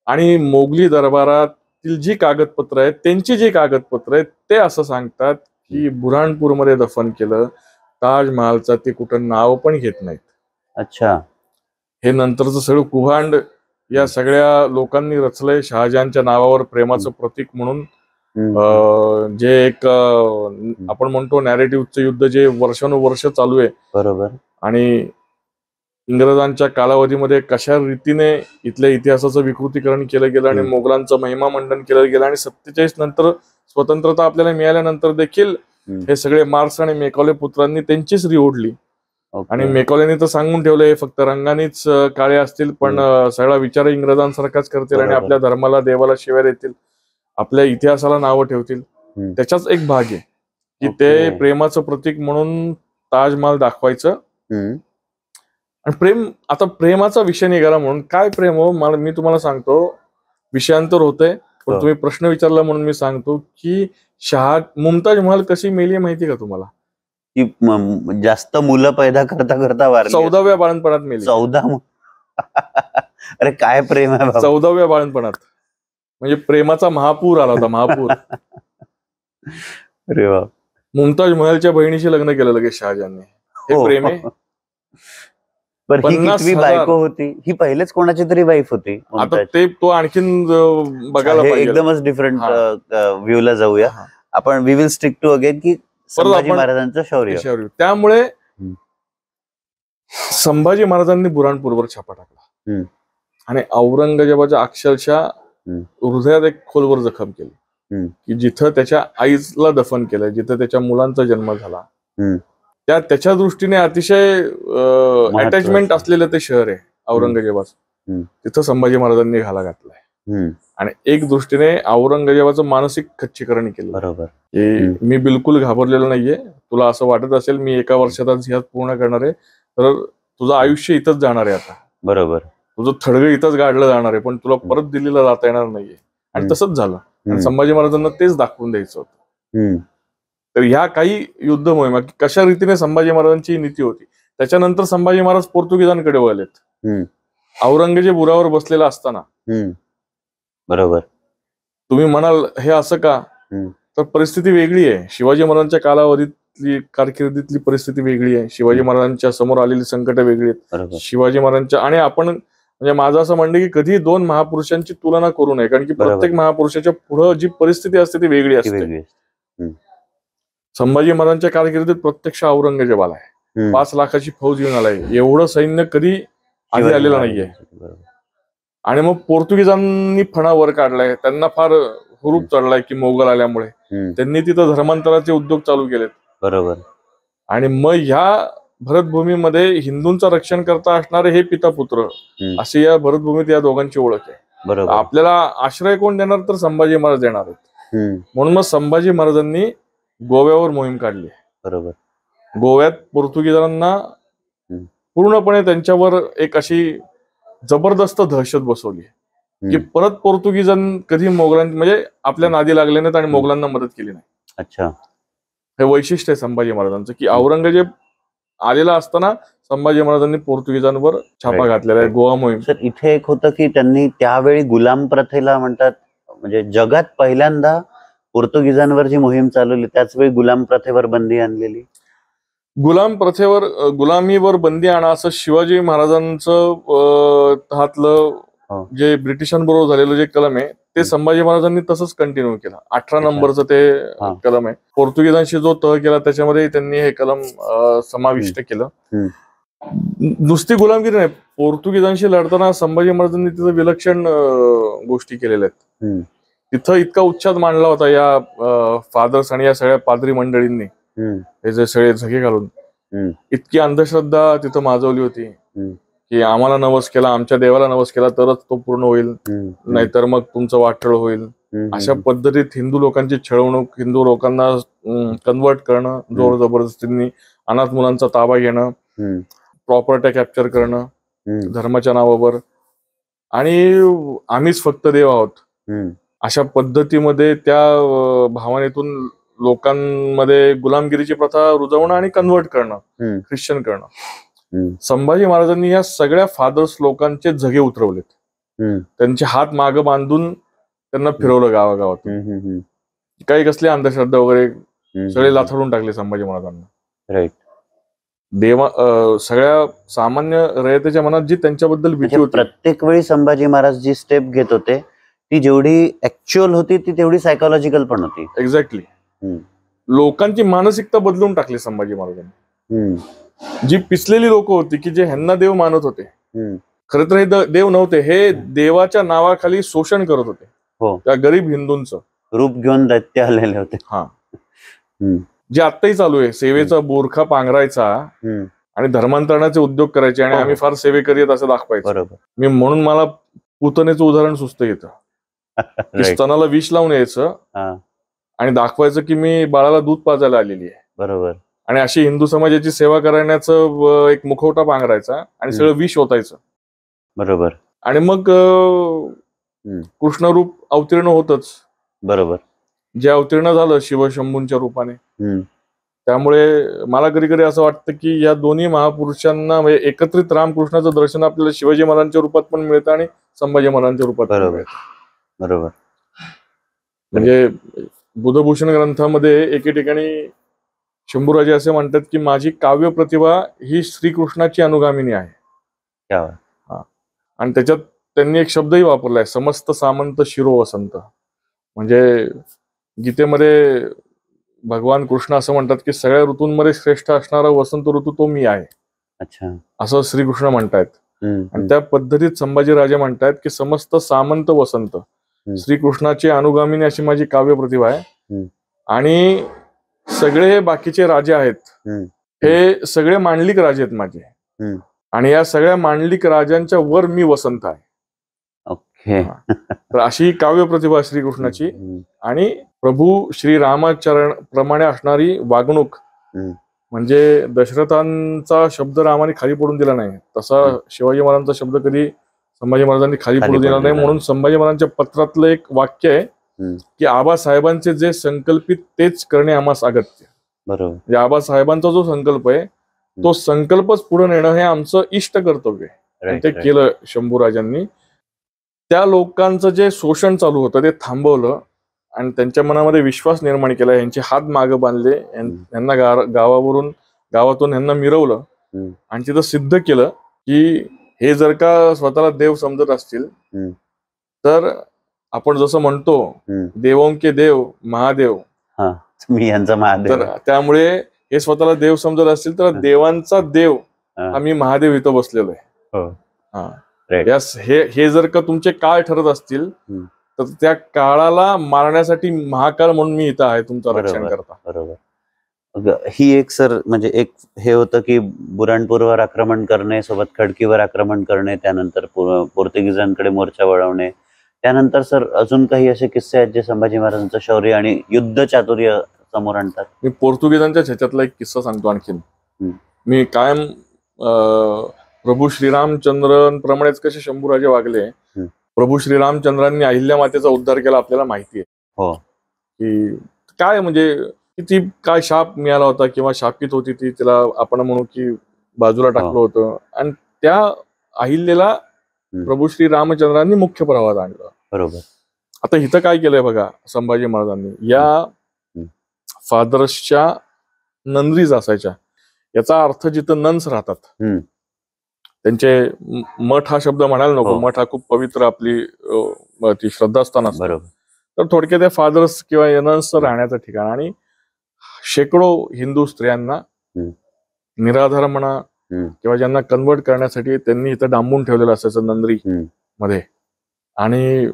आणि मोगली दरबारातील जी कागदपत्र आहेत त्यांची जी कागदपत्र आहेत ते असं सांगतात की बुऱ्हाणपूरमध्ये दफन केलं. ताजमहालचं ते कुठं नाव पण घेत नाहीत. अच्छा. हे नंतरचं सगळं कुभांड या सगळ्या लोकांनी रचलंय शहाजहानच्या नावावर प्रेमाचं प्रतीक म्हणून. जे एक आपण म्हणतो नॅरेटिव्हचं युद्ध जे वर्षानुवर्ष चालू आहे, बरोबर, आणि इंग्रजांच्या कालावधीमध्ये कशा रीतीने इथल्या इतिहासाचं विकृतीकरण केलं गेलं आणि मोगलांचं महिमा मंडन केलं गेलं, आणि 47 नंतर स्वतंत्रता आपल्याला मिळाल्यानंतर देखील हे सगळे मार्क्स आणि मेकॉले पुत्रांनी त्यांचीच री ओढली. आणि मेकॉलेनी तर सांगून ठेवलं हे फक्त रंगानेच काळे असतील, पण सगळा विचार इंग्रजांसारखाच करतील आणि आपल्या धर्माला देवाला शिव्या देतील, आपल्या इतिहासाला नावं ठेवतील. त्याचाच एक भाग आहे की ते प्रेमाचं प्रतीक म्हणून ताजमहाल दाखवायचं. आणि प्रेम, आता प्रेमाचा विषय निघाला म्हणून काय प्रेम हो, मी तुम्हाला सांगतो, विषयांतर होतंय, पण तुम्ही प्रश्न विचारला म्हणून मी सांगतो की मुमताज महल कशी मेली माहिती का तुम्हाला? की जास्त मुलं पैदा करता करता वारली. 14व्या बाळंतपणात मेली. 14? अरे काय प्रेम आहे बाबा. 14व्या बाळंतपणात. म्हणजे प्रेमाचा महापूर आला होता, महापूर. अरे बाप. मुमताज महलच्या बहिणीशी लग्न केलं लगेच शहाजहानने. हे प्रेम आहे? पण ही कितवी बायको होती? ही पहिलेच कोणाची तरी वाईफ होती. आता ते तो आणखीन बघायला पाहिजे. एकदमच डिफरंट व्ह्यूला जाऊया आपण. We will stick to again की संभाजी महाराजांचं शौर्य. त्यामुळे संभाजी महाराजांनी बुऱ्हाणपूरवर छापा टाकला आणि औरंगजेबाच्या अक्षरशः हृदयात एक खोलवर जखम केली की जिथं त्याच्या आईला दफन केलं, जिथं त्याच्या मुलांचा जन्म झाला, त्याच्या दृष्टीने अतिशय अटॅचमेंट असलेलं ते शहर आहे औरंगजेबाचं. तिथं संभाजी महाराजांनी घाला घातलाय आणि एक दृष्टीने औरंगजेबाचं मानसिक खच्चीकरण केलं. बरोबर. मी बिलकुल घाबरलेलो नाहीये. तुला असं वाटत असेल मी एका वर्षातच ह्यात पूर्ण करणार आहे, तर तुझं आयुष्य इथंच जाणार आहे आता. बरोबर. तुझं थडगं इथंच गाडलं जाणार आहे, पण तुला परत दिल्लीला जाता येणार नाहीये. आणि तसंच झालं. आणि संभाजी महाराजांना तेच दाखवून द्यायचं होतं. तर ह्या काही युद्ध मोहिमा कशा रीतीने संभाजी महाराजांची नीती होती. त्याच्यानंतर संभाजी महाराज पोर्तुगीजांकडे वळलेत. औरंगजेब उरावर बसलेला असताना. बरोबर. तुम्ही म्हणाल हे असं का, तर परिस्थिती वेगळी आहे. शिवाजी महाराजांच्या कालावधीतली कारकिर्दीतली परिस्थिती वेगळी आहे. शिवाजी महाराजांच्या समोर आलेली संकट वेगळी आहेत. शिवाजी महाराजांच्या, आणि आपण म्हणजे माझं असं म्हणणं की कधी दोन महापुरुषांची तुलना करू नये, कारण की प्रत्येक महापुरुषाच्या पुढे जी परिस्थिती असते ती वेगळी असते. संभाजी महाराजांच्या कारकिर्दीत प्रत्यक्ष औरंगजेब आलाय, 5 लाखाची फौज येऊन आलाय. एवढं सैन्य कधी आधी आलेलं नाहीये. आणि मग पोर्तुगीजांनी फणा वर काढलाय, त्यांना फार हुरूप चढलाय की मोगल आल्यामुळे त्यांनी तिथं धर्मांतराचे उद्योग चालू केलेत. बरोबर. आणि मग ह्या भरतभूमीमध्ये हिंदूंचं रक्षण करता असणारे हे पिता पुत्र, अशी या भरतभूमीत या दोघांची ओळख आहे. बरोबर. आपल्याला आश्रय कोण देणार, तर संभाजी महाराज देणार आहेत. म्हणून मग संभाजी महाराजांनी गोव्यावर मोहीम काढली. बरोबर. गोव्यात पोर्तुगीजांना पूर्णपणे त्यांच्यावर एक अशी जबरदस्त दहशत बसवली की परत पोर्तुगीजांनी कधी मोगलांना म्हणजे आपल्या नादी लागले नाहीत आणि मोगलांना मदत केली नाही. अच्छा. हे वैशिष्ट्य आहे संभाजी महाराजांचं की औरंगजेब आलेला असताना संभाजी महाराजांनी पोर्तुगीजांवर छापा घातलेला आहे. गोवा मोहीम. सर इथे एक होतं की त्यांनी त्यावेळी गुलाम प्रथेला म्हणतात, म्हणजे जगात पहिल्यांदा पोर्तुगीजांवर जी मोहीम चालवली त्याच वेळी गुलाम प्रथेवर बंदी आणलेली. गुलामीवर बंदी आणा असं शिवाजी महाराजांचं हातलं जे ब्रिटिशांबरोबर झालेलं जे कलम आहे ते संभाजी महाराजांनी तसंच कंटिन्यू केलं. 18 नंबरचं ते कलम आहे. पोर्तुगीजांशी जो तह केला त्याच्यामध्ये त्यांनी हे कलम समाविष्ट केलं. नुसती गुलामगिरी नाही, पोर्तुगीजांशी लढताना संभाजी महाराजांनी तिथं विलक्षण गोष्टी केलेल्या आहेत. तिथं इतका उच्छाद मांडला होता या फादर्स आणि या सगळ्या पादरी मंडळींनी, हे जे सगळे झगे घालून इतकी अंधश्रद्धा तिथं माजवली होती की आम्हाला नवस केला, आमच्या देवाला नवस केला तरच तो पूर्ण होईल, नाहीतर मग तुमचं वाटळ होईल. अशा पद्धतीत हिंदू लोकांची छळवणूक, हिंदू लोकांना कन्वर्ट करणं, जोर जबरदस्तीने अनाथ मुलांचा ताबा घेणं, प्रॉपर्टी कॅप्चर करणं धर्माच्या नावावर, आणि आम्हीच फक्त देव आहोत अशा पद्धतीमध्ये त्या भावनेतून लोकांमध्ये गुलामगिरीची प्रथा रुजवणं आणि कन्वर्ट करणं, ख्रिश्चन करणं. संभाजी महाराजांनी या सगळ्या फादर्स लोकांचे झगे उतरवलेत. त्यांचे हात मागं बांधून त्यांना फिरवलं गावागावातून. काही कसली अंधश्रद्धा वगैरे सगळे लाथाडून टाकले संभाजी महाराजांना. राईट. सगळ्या सामान्य रयतेच्या मनात जी त्यांच्याबद्दल भीती होती, प्रत्येक वेळी संभाजी महाराज जी स्टेप घेत होते ती जेवढी ऍक्च्युअल होती ती तेवढी सायकोलॉजिकल पण होती. एक्झॅक्टली. हम्म. लोकांची मानसिकता बदलून टाकली संभाजी महाराजांनी. हम्म. जी पिसलेली लोक होती की जे ह्यांना देव मानत होते, हम्म. खरं तर हे देव नव्हते, हे देवाच्या नावाखाली शोषण करत होते हो. त्या गरीब हिंदूंचं. रूप घेऊन दैत्य आलेले होते. हा. हम्म. जे आत्ताही चालू आहे, सेवेचा बोरखा पांघरायचा हम्म. आणि धर्मांतरणाचे उद्योग करायचे आणि हो. आम्ही फार सेवेकरी आहेत असं दाखवायचं. बरोबर. मी म्हणून मला पुतनेचं उदाहरण सुचतं येतं की Right. स्तनाला विष लावून यायचं हा. आणि दाखवायचं की मी बाळाला दूध पाजायला आलेली आहे. बरोबर. आणि अशी हिंदू समाजाची सेवा करण्याचं एक मुखवटा पांघरायचा आणि सगळं विष ओतायचं. बरोबर. आणि मग कृष्णरूप अवतीर्ण होतच. बरोबर. जे अवतीर्ण झालं शिवशंभूंच्या रूपाने. हम्म. त्यामुळे मला कधी कधी असं वाटतं की या दोन्ही महापुरुषांना म्हणजे एकत्रित रामकृष्णाचं दर्शन आपल्याला शिवाजी महाराजांच्या रूपात पण मिळतं आणि संभाजी महाराजांच्या रूपात पण बरोबर. मिळतं. बरोबर. म्हणजे बुधभूषण ग्रंथामध्ये एके ठिकाणी शंभूराजे असे म्हणतात की माझी काव्य प्रतिभा ही श्रीकृष्णाची अनुगामिनी आहे. क्या बात. हा. आणि त्याच्यात त्यांनी एक शब्दही वापरलाय, समस्त सामंत शिरो वसंत. म्हणजे गीतेमध्ये भगवान कृष्ण असं म्हणतात की सगळ्या ऋतूंमध्ये श्रेष्ठ असणारा वसंत ऋतू तो मी आहे. अच्छा. असं श्रीकृष्ण म्हणतायत. आणि त्या पद्धतीत संभाजीराजे म्हणतायत की समस्त सामंत वसंत श्रीकृष्णाची अनुगामिनी अशी माझी काव्य प्रतिभा आहे. आणि सगळे बाकीचे राजे आहेत हे सगळे मांडलिक राजे आहेत माझे. आणि या सगळ्या मांडलिक राजांच्या वर मी वसंत आहे. ओके. तर अशी काव्य प्रतिभा श्रीकृष्णाची. आणि प्रभू श्रीरामाचरण प्रमाणे असणारी वागणूक. म्हणजे दशरथांचा शब्द रामाने खाली पडून दिला नाही, तसा शिवाजी महाराजांचा शब्द कधी संभाजी महाराजांनी खाली पडून दिला नाही. म्हणून संभाजी महाराजांच्या पत्रातलं एक वाक्य आहे की आबासाहेबांचे जे संकल्पित तेच करणे आम्हास अगत्य. बरोबर. म्हणजे आबासाहेबांचा जो संकल्प आहे तो संकल्पच पुढे नेणं हे आमचं इष्ट कर्तव्य आहे. आणि ते केलं शंभूराजांनी. त्या लोकांचं जे शोषण चालू होतं ते थांबवलं आणि त्यांच्या मनामध्ये विश्वास निर्माण केला. यांचे हात मागे बांधले, यांना गावातून यांना मिरवलं आणि तिथं सिद्ध केलं की हे जर का स्वतःला देव समजत असतील तर आपण जसं म्हणतो देवोंके देव महादेव, मी यांचा महादेव. तर त्यामुळे हे स्वतःला देव समजत असतील तर देवांचा देव आम्ही महादेव इथं बसलेलो आहे. हे जर का तुमचे काळ ठरत असतील तर त्या काळाला मारण्यासाठी महाकाळ म्हणून मी इथं आहे तुमचं रक्षण करता. बरोबर. ही एक सर म्हणजे एक हे होतं की बुराणपूरवर आक्रमण करणे, सोबत खडकीवर आक्रमण करणे, त्यानंतर पोर्तुगीजांकडे मोर्चा वळवणे. त्यानंतर सर अजून काही असे किस्से आहेत जे संभाजी महाराजांचं शौर्य आणि युद्ध चातुर्य समोर आणतात? मी पोर्तुगीजांच्या ह्याच्यातला एक किस्सा सांगतो आणखीन. मी कायम प्रभू श्रीरामचंद्रांप्रमाणेच कसे शंभूराजे वागले. प्रभू श्रीरामचंद्रांनी अहिल्या मातेचा उद्धार केला आपल्याला माहिती आहे की काय म्हणजे ती काय शाप मिळाला होता किंवा शापित होती ती, तिला आपण म्हणू की बाजूला टाकलं होतं. आणि त्या अहिल्याला प्रभू श्री रामचंद्रांनी मुख्य प्रवाहात आणलं. बरोबर. आता इथं काय केलंय बघा संभाजी महाराजांनी, या फादर्सच्या नंदरीज असायच्या. याचा अर्थ जिथं नन्स राहतात त्यांचे मठ हा शब्द म्हणायला नको, मठ हा खूप पवित्र आपली ती श्रद्धास्थान असतं. तर थोडक्यात त्या फादर्स किंवा नन्स राहण्याचं ठिकाण. आणि शेकडो हिंदू स्त्रियांना निराधार म्हणा किंवा ज्यांना कन्वर्ट करण्यासाठी त्यांनी इथं डांबून ठेवलेलं असायचं नंदरी मध्ये. आणि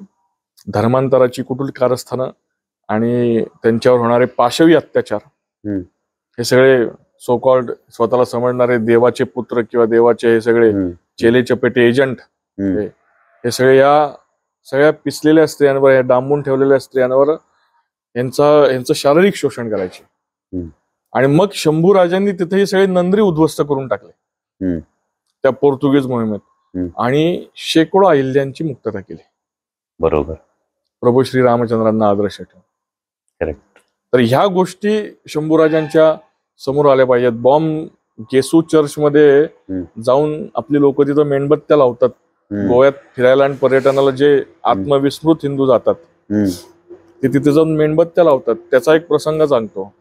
धर्मांतराची कुटील कारस्थानं आणि त्यांच्यावर होणारे पाशवी अत्याचार हे सगळे सो कॉल्ड स्वतःला समजणारे देवाचे पुत्र किंवा देवाचे हे सगळे चेले चपेटे एजंट हे सगळे या सगळ्या पिसलेल्या स्त्रियांवर, या डांबून ठेवलेल्या स्त्रियांवर यांचं शारीरिक शोषण करायचे. आणि मग शंभूराजांनी तिथे हे सगळे नंदरी उद्ध्वस्त करून टाकले त्या पोर्तुगीज मोहिमेत आणि शेकडो अहिल्यांची मुक्तता केली. बरोबर. प्रभू श्री रामचंद्रांना आदर्श ठेवून. करेक्ट. तर ह्या गोष्टी शंभूराजांच्या समोर आल्या पाहिजेत. बॉम्ब जेसू चर्च मध्ये जाऊन आपली लोक तिथं मेणबत्त्या लावतात. गोव्यात फिरायला आणि पर्यटनाला जे आत्मविस्मृत हिंदू जातात ते तिथे जाऊन मेणबत्त्या लावतात. त्याचा एक प्रसंग सांगतो.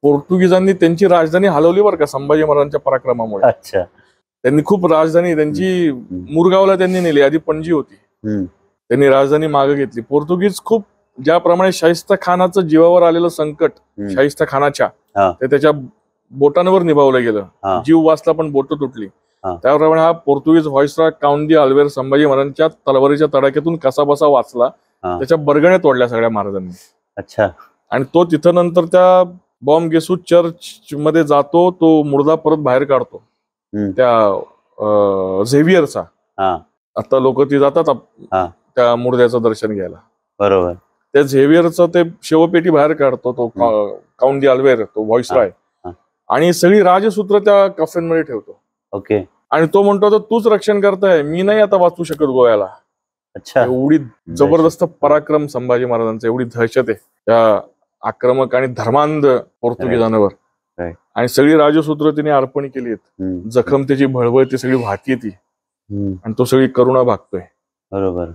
पोर्तुगीजांनी त्यांची राजधानी हलवली बरं का संभाजी महाराजांच्या पराक्रमामुळे. अच्छा. त्यांनी खूप राजधानी त्यांची मुरगावला त्यांनी नेली. आधी पणजी होती. त्यांनी राजधानी मागे घेतली. पोर्तुगीज खूप ज्याप्रमाणे शाहिस्ता खानाचं जीवावर आलेलं संकट शाहिस्ता खानाच्या ते त्याच्या बोटांवर निभावलं गेलं. जीव वाचला पण बोट तुटली. त्याप्रमाणे हा पोर्तुगीज व्हाईसरॉय काउंट दी अल्वेर संभाजी महाराजांच्या तलवारीच्या तडाख्यातून कसा बसा वाचला. त्याच्या बरगण्या तोडल्या सगळ्या महाराजांनी. अच्छा. आणि तो तिथं नंतर त्या बॉम्ब गेसू चर्च मध्ये जातो. तो मुर्दा परत बाहेर काढतो त्या झेवियरचा. आता लोक ती जातात त्या मुर्द्याचं दर्शन घ्यायला. बरोबर. त्या झेवियरचं ते शेवपेटी बाहेर काढतो तो काउंट दी अल्वेर, तो व्हाईसरॉय, आणि सगळी राजसूत्र त्या कफनमध्ये ठेवतो. ओके. आणि तो म्हणतो तर तूच रक्षण करताय, मी नाही आता वाचू शकत गोव्याला. अच्छा. एवढी जबरदस्त पराक्रम संभाजी महाराजांचा, एवढी दहशत आहे त्या आक्रमक आणि धर्मांध पोर्तुगीजांवर. आणि सगळी राजसूत्र तिने अर्पण केली आहेत. जखम त्याची भळभळ ती सगळी वाहतीये ती, आणि तो सगळी करुणा भागतोय. बरोबर.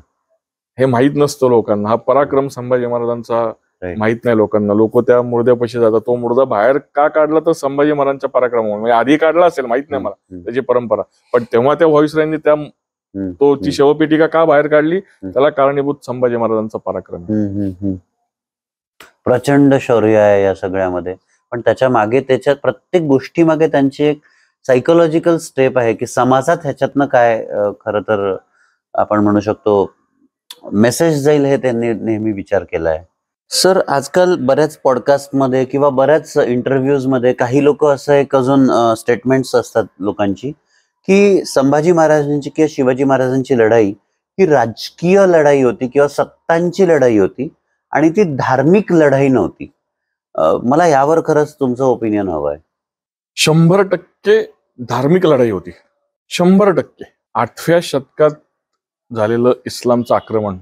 हे माहित नसतं लोकांना. हा पराक्रम संभाजी महाराजांचा माहित नाही लोकांना. लोक त्या मुर्द्यापाशी जातात. तो मुर्दा बाहेर का काढला तर संभाजी महाराजांच्या पराक्रमामुळे. म्हणजे आधी काढला असेल माहित नाही मला त्याची परंपरा, पण तेव्हा त्या व्हाईसरॉयनी त्या ती शवपेटिका का बाहेर काढली त्याला कारणीभूत संभाजी महाराजांचा पराक्रम. प्रचंड शौर्य आहे या सगळ्यामध्ये. पण त्याच्या मागे, त्याच्या प्रत्येक गोष्टी मागे त्यांची एक सायकोलॉजिकल स्टेप आहे की समाजात ह्याच्यातनं काय खरं तर आपण म्हणू शकतो मेसेज जाईल, हे त्यांनी नेहमी विचार केलाय. सर, आजकाल बऱ्याच पॉडकास्टमध्ये किंवा बऱ्याच इंटरव्ह्यूज मध्ये काही लोक असं एक अजून स्टेटमेंट्स असतात लोकांची की संभाजी महाराजांची किंवा शिवाजी महाराजांची लढाई ही राजकीय लढाई होती किंवा सत्तांची लढाई होती आणि ती धार्मिक लढाई नव्हती. मला यावर खरंच तुमचं ओपिनियन हवं आहे. 100% धार्मिक लढाई होती. 100%. 8व्या शतकात झालेलं इस्लामचं आक्रमण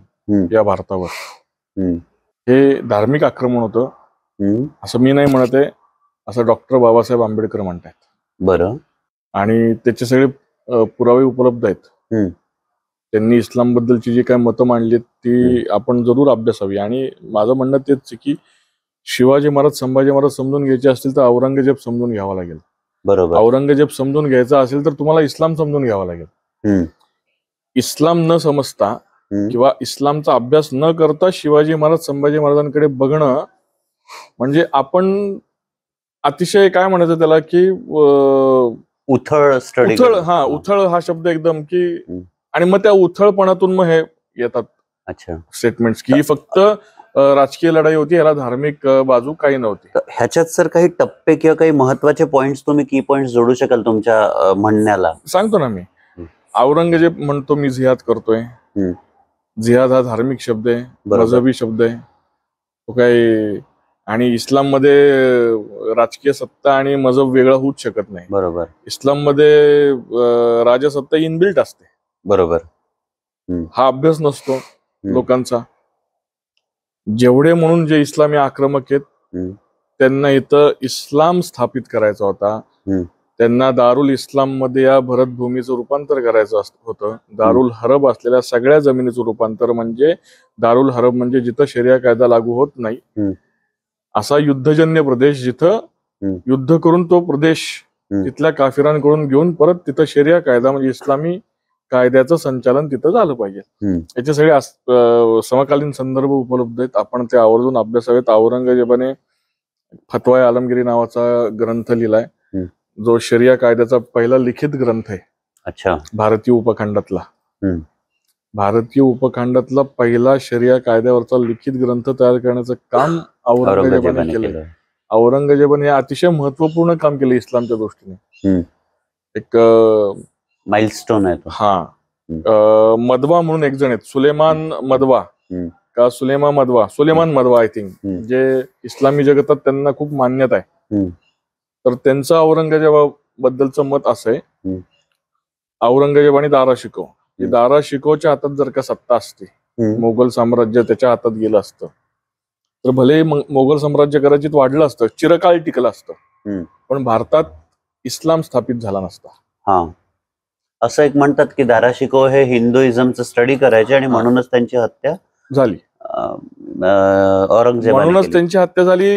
या भारतावर हे धार्मिक आक्रमण होतं असं मी नाही म्हणत आहे, असं डॉक्टर बाबासाहेब आंबेडकर म्हणतात. बरं. आणि त्याचे सगळे पुरावे उपलब्ध आहेत. त्यांनी इस्लाम बद्दलची जी काय मतं मांडली ती आपण जरूर अभ्यासावी. आणि माझं म्हणणं तेच की शिवाजी महाराज संभाजी महाराज समजून घ्यायचे असतील तर औरंगजेब समजून घ्यावा लागेल. बरोबर. औरंगजेब समजून घ्यायचा असेल तर तुम्हाला इस्लाम समजून घ्यावा लागेल. इस्लाम न समजता किंवा इस्लामचा अभ्यास न करता शिवाजी महाराज संभाजी महाराजांकडे बघणं म्हणजे आपण अतिशय काय म्हणायचं त्याला की उथळ स्टडी. उथळ हा शब्द एकदम की, आणि मग त्या उथळपणातून मग हे येतात स्टेटमेंट्स की फक्त राजकीय लढाई होती, ह्याला धार्मिक बाजू काही नव्हती. ह्याच्यात सर काही टप्पे किंवा काही महत्वाचे पॉइंट्स तुम्ही की पॉइंट्स जोडू शकाल तुमच्या म्हणण्याला? सांगतो ना मी. औरंगजेब म्हणतो मी जिहाद करतोय. जिहाद हा धार्मिक शब्द आहे, मजहबी शब्द आहे तो काही. आणि इस्लाम मध्ये राजकीय सत्ता आणि मजहब वेगळा होऊच शकत नाही. बरोबर. इस्लाम मध्ये राजसत्ता इनबिल्ट असते. बरोबर. हा अभ्यास नसतो लोकांचा. जेवढे म्हणून जे इस्लामी आक्रमक आहेत त्यांना इथं इस्लाम स्थापित करायचा होता. त्यांना दारुल इस्लाम मध्ये या भरतभूमीचं रूपांतर करायचं होतं. दारुल हरब असलेल्या सगळ्या जमिनीचं रूपांतर म्हणजे दारुल हरब म्हणजे जिथं शरिया कायदा लागू होत नाही असा युद्धजन्य प्रदेश, जिथं युद्ध करून तो प्रदेश तिथल्या काफिरांकडून घेऊन परत तिथं शरिया कायदा म्हणजे इस्लामी कायद्याचं संचालन तिथं झालं पाहिजे. याचे सगळे समकालीन संदर्भ उपलब्ध आहेत, आपण ते आवर्जून अभ्यासावेत. औरंगजेबाने फतवा आलमगिरी नावाचा ग्रंथ लिहिलाय जो शरिया कायद्याचा पहिला लिखित ग्रंथ आहे. अच्छा. भारतीय उपखंडातला. भारतीय उपखंडातला पहिला शरिया कायद्यावरचा लिखित ग्रंथ तयार करण्याचं काम औरंगजेबाने केलं. औरंगजेबाने हे अतिशय महत्वपूर्ण काम केलं इस्लामच्या दृष्टीने. एक माइलस्टोन आहे तो. मदवा म्हणून एक जण आहेत, सुलेमान मदवा का सुलेमान मदवा आय थिंक, जे इस्लामी जगतात त्यांना खूप मान्यता आहे. तर त्यांचं औरंगजेबाबद्दलचं मत असं आहे, औरंगजेब आणि दारा शिकोह, दारा शिकोहच्या हातात जर का सत्ता असती, मोगल साम्राज्य त्याच्या हातात गेलं असतं तर भले मोगल साम्राज्य कदाचित वाढलं असतं, चिरकाळ टिकलं असतं, पण भारतात इस्लाम स्थापित झाला नसता. हा, असं एक म्हणतात की दारा शिकोह हे हिंदुइझमचं स्टडी करायचे आणि म्हणूनच त्यांची हत्या झाली. औरंगजेब म्हणूनच त्यांची हत्या झाली.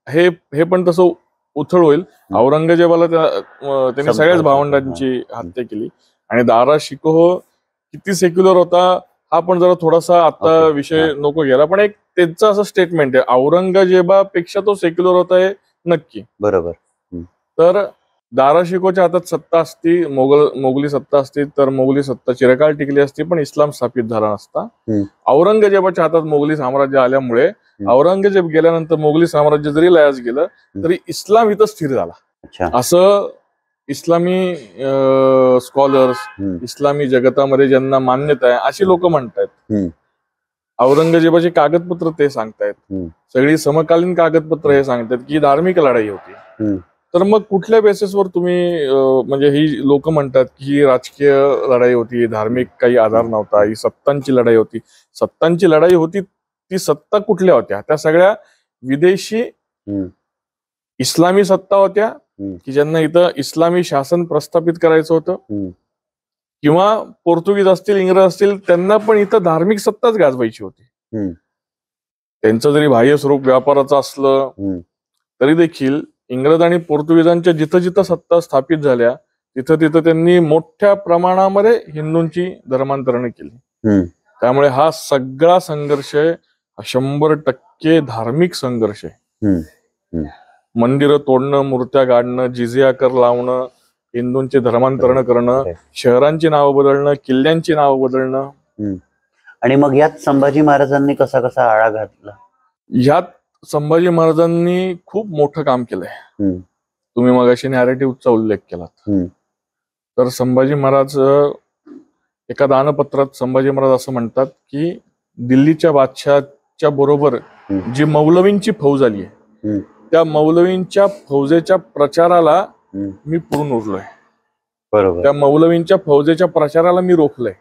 हे पण तसं उथळ होईल. औरंगजेबाला त्यांनी सगळ्याच भावंडांची हत्या केली. आणि दारा शिकोह किती सेक्युलर होता हा पण जरा थोडासा आता Okay. विषय नको गेला, पण एक त्यांचं असं स्टेटमेंट आहे, औरंगजेबापेक्षा तो सेक्युलर होता हे नक्की. बरोबर. तर दाराशिकोच्या हातात सत्ता असती, मोगली सत्ता असती तर मोगली सत्ता चिरकाळ टिकली असती, पण इस्लाम स्थापित झाला नसता. औरंगजेबाच्या हातात मोगली साम्राज्य आल्यामुळे औरंगजेब गेल्यानंतर मोगली साम्राज्य जरी लयास गेलं तरी इस्लाम इथं स्थिर झाला. अच्छा. असं इस्लामी स्कॉलर्स, इस्लामी जगतामध्ये ज्यांना मान्यता आहे अशी लोक म्हणतायत. औरंगजेबाची कागदपत्र ते सांगतायत, सगळी समकालीन कागदपत्र हे सांगतात की धार्मिक लढाई होती. तर मग कुठल्या बेसिसवर तुम्ही म्हणजे ही लोक म्हणतात की ही राजकीय लढाई होती, धार्मिक काही आधार नव्हता, ही सत्तांची लढाई होती? सत्तांची लढाई होती, ती सत्ता कुठल्या होत्या? त्या सगळ्या विदेशी इस्लामी सत्ता होत्या की ज्यांना इथं इस्लामी शासन प्रस्थापित करायचं होतं, किंवा पोर्तुगीज असतील, इंग्रज असतील, त्यांना पण इथं धार्मिक सत्ताच गाजवायची होती. त्यांचं जरी बाह्य स्वरूप व्यापाराचं असलं तरी देखील इंग्रज आणि पोर्तुगीजांच्या जिथं जिथं सत्ता स्थापित झाल्या तिथं तिथं त्यांनी मोठ्या प्रमाणामध्ये हिंदूंची धर्मांतरणं केली. त्यामुळे हा सगळा संघर्ष 100% धार्मिक संघर्ष आहे. मंदिरं तोडणं, मूर्त्या गाडणं, जिझिया कर लावणं, हिंदूंचे धर्मांतरण करणं, शहरांची नावं बदलणं, किल्ल्यांची नावं बदलणं. आणि मग यात संभाजी महाराजांनी कसा कसा आळा घातला? यात संभाजी महाराजांनी खूप मोठं काम केलंय. तुम्ही मगाशी नॅरेटिव्हचा उल्लेख केलात, तर संभाजी महाराज एका दानपत्रात संभाजी महाराज असं म्हणतात की दिल्लीच्या बादशहाच्या बरोबर जी मौलवींची फौज आली आहे त्या मौलवींच्या फौजेच्या प्रचाराला मी पुरून उरलोय. बरोबर. त्या मौलवींच्या फौजेच्या प्रचाराला मी रोखलंय.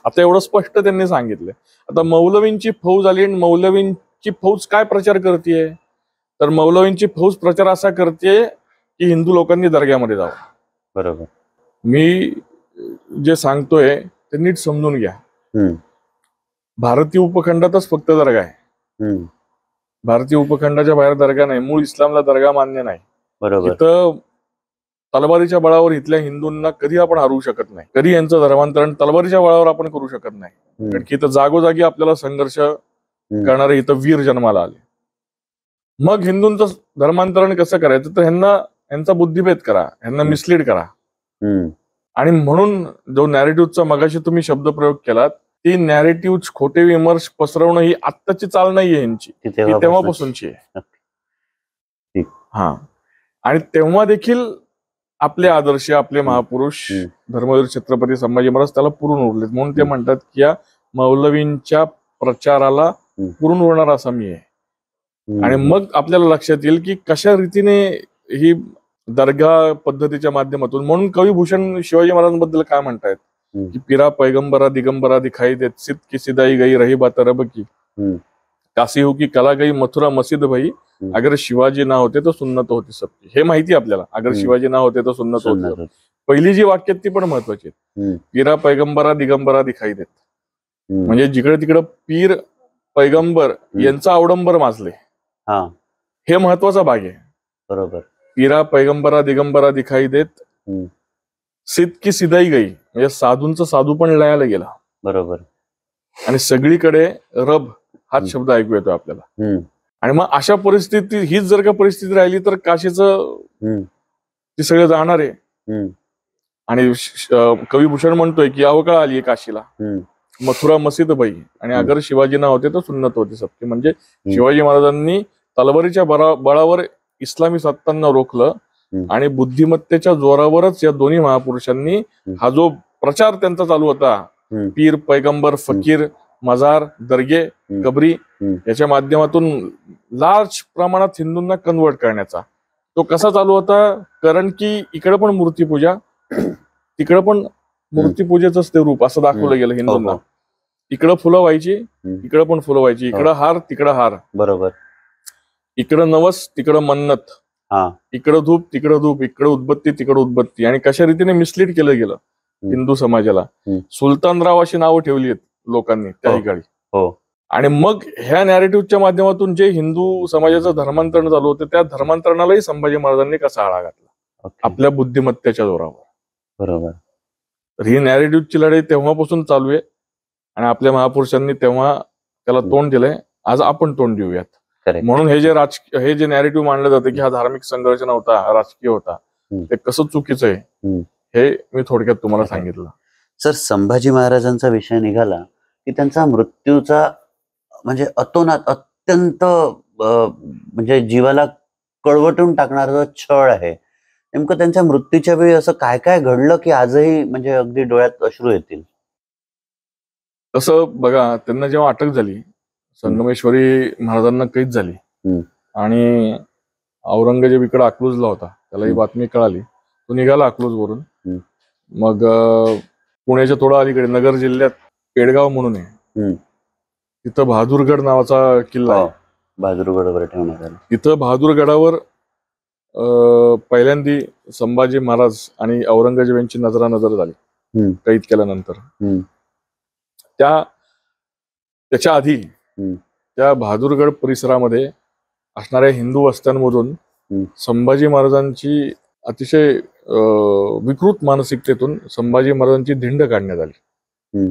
आता एवढं स्पष्ट त्यांनी सांगितलंय. आता मौलवींची फौज आली आणि मौलवींची फौज काय प्रचार करतेय? तर मौलवींची फौज प्रचार असा करते की हिंदू लोकांनी दर्ग्यामध्ये जावं. बरोबर. मी जे सांगतोय ते नीट समजून घ्या. भारतीय उपखंडातच फक्त दर्गा आहे. भारतीय उपखंडाच्या बाहेर दर्गा नाही. मूळ इस्लामला दर्गा मान्य नाही. बरोबर. इथं तलवारीच्या बळावर इथल्या हिंदूंना कधी आपण हरवू शकत नाही. कधी यांचं धर्मांतरण तलवारीच्या बळावर आपण करू शकत नाही. कारण की इथं जागोजागी आपल्याला संघर्ष करणारे इथं वीर जन्माला आले. मग हिंदूंचं धर्मांतरण कसं करायचं? तर ह्यांचा बुद्धिभेद करा, ह्यांना मिसलीड करा. आणि म्हणून जो नॅरेटिव्हचा मगाशी तुम्ही शब्दप्रयोग केलात, ती नॅरेटिव्ह खोटे विमर्श पसरवणं ही आत्ताची चाल नाहीये यांची, ती तेव्हापासूनची आहे. हा, आणि तेव्हा देखील आपले आदर्श, आपले महापुरुष धर्मवीर छत्रपती संभाजी महाराज त्याला पुरून उरलेत. म्हणून ते म्हणतात की या मौलवींच्या प्रचाराला पुरून उरणार असा मी आहे. आणि मग आपल्याला लक्षात येईल की कशा रीतीने ही दर्गा पद्धतीच्या माध्यमातून. म्हणून कविभूषण शिवाजी महाराजांबद्दल काय म्हणतायत की पिरा पैगंबरा दिगंबरा दिखाई देत, सिद्ध की सिदाई गई रही बात रब की, काशी हो की कला गई मथुरा मस्जिद भई, अगर शिवाजी ना होते तो सुन्नत होती सबकी. हे माहिती आपल्याला, अगर शिवाजी ना होते तो सुन्नत होती. पहिली जी वाक्यात ती पण महत्वाची आहेत. पिरा पैगंबरा दिगंबरा दिखाई देत, म्हणजे जिकडे तिकडे पीर पैगंबर यांचा अवडंबर माजले, हे महत्वाचा भाग आहे. बरोबर. पिरा पैगंबरा दिगंबरा दिखाई देत, सिद्ध की सिदाई गई, म्हणजे साधूंचा साधू पण लयाला गेला. बरोबर. आणि सगळीकडे रब हाच शब्द ऐकू येतो आपल्याला. आणि मग अशा परिस्थिती, हीच जर का परिस्थिती राहिली तर काशीचं ती सगळं जाणार आहे. आणि कविभूषण म्हणतोय की अवकाळ आली आहे काशीला, मथुरा मस्जिद बाई, आणि अगर शिवाजी ना होते तर सुन्नत होती सबकी. म्हणजे शिवाजी महाराजांनी तलवारीच्या बळावर इस्लामी सत्तांना रोखलं आणि बुद्धिमत्तेच्या जोरावरच या दोन्ही महापुरुषांनी हा जो प्रचार त्यांचा चालू होता, पीर पैगंबर फकीर मजार दर्गे कबरी याच्या माध्यमातून लार्ज प्रमाणात हिंदूंना कन्वर्ट करण्याचा, तो कसा चालू होता? कारण की इकडे पण मूर्तीपूजा, तिकडे पण मूर्तीपूजेच ते रूप असं दाखवलं गेलं हिंदूंना. इकडं फुलं व्हायची, इकडं पण फुलं व्हायची, इकडं हार तिकडं हार. बरोबर. इकडं नवस तिकडं मन्नत, इकडं धूप तिकडं धूप, इकडं उदबत्ती तिकडं उदबत्ती. आणि कशा रीतीने मिसलीड केलं गेलं हिंदू समाजाला. सुलतानराव अशी नावं ठेवली आहेत लोकांनी त्या ठिकाणी. आणि मग ह्या नॅरेटिव्हच्या माध्यमातून जे हिंदू समाजाचं धर्मांतरण झालं होतं, त्या धर्मांतरणालाही संभाजी महाराजांनी कसा आळा घातला? आपल्या बुद्धिमत्तेच्या जोरावर. बरोबर. तर ही नॅरेटिव्हची लढाई तेव्हापासून चालू आहे. आणि आपल्या महापुरुषांनी तेव्हा त्याला तोंड दिलंय. आज आपण तोंड देऊयात. Correct. म्हणून हे जे नॅरेटिव्ह मांडलं जातं की हा धार्मिक संघर्ष नव्हता, हा राजकीय होता, ते कसं चुकीचं आहे हे मी थोडक्यात तुम्हाला सांगितलं. सर, संभाजी महाराजांचा विषय निघाला की त्यांचा मृत्यूचा म्हणजे अतोनात अत्यंत म्हणजे जीवाला कळवटून टाकणारा छळ आहे. नेमकं त्यांच्या मृत्यूच्या वेळी असं काय काय घडलं की आजही म्हणजे अगदी डोळ्यात अश्रू येतील? तसं बघा, त्यांना जेव्हा अटक झाली, संगमेश्वरी महाराजांना कैद झाली आणि औरंगजेब इकडे अकलूजला होता, त्याला ही बातमी कळाली. तो निघाला अकलूजवरून. मग पुण्याच्या थोडं अलीकडे नगर जिल्ह्यात पेडगाव म्हणून आहे, तिथं बहादूरगड नावाचा किल्ला आहे. बहादूरगडावर ठेवण्यात आला. तिथं बहादूरगडावर पहिल्यांदी संभाजी महाराज आणि औरंगजेब यांची नजरानजर झाली कैद केल्यानंतर. त्याच्या आधी त्या बहादूरगड परिसरामध्ये असणाऱ्या हिंदू वस्त्यांमधून संभाजी महाराजांची अतिशय विकृत मानसिकतेतून संभाजी महाराजांची धिंड काढण्यात आली.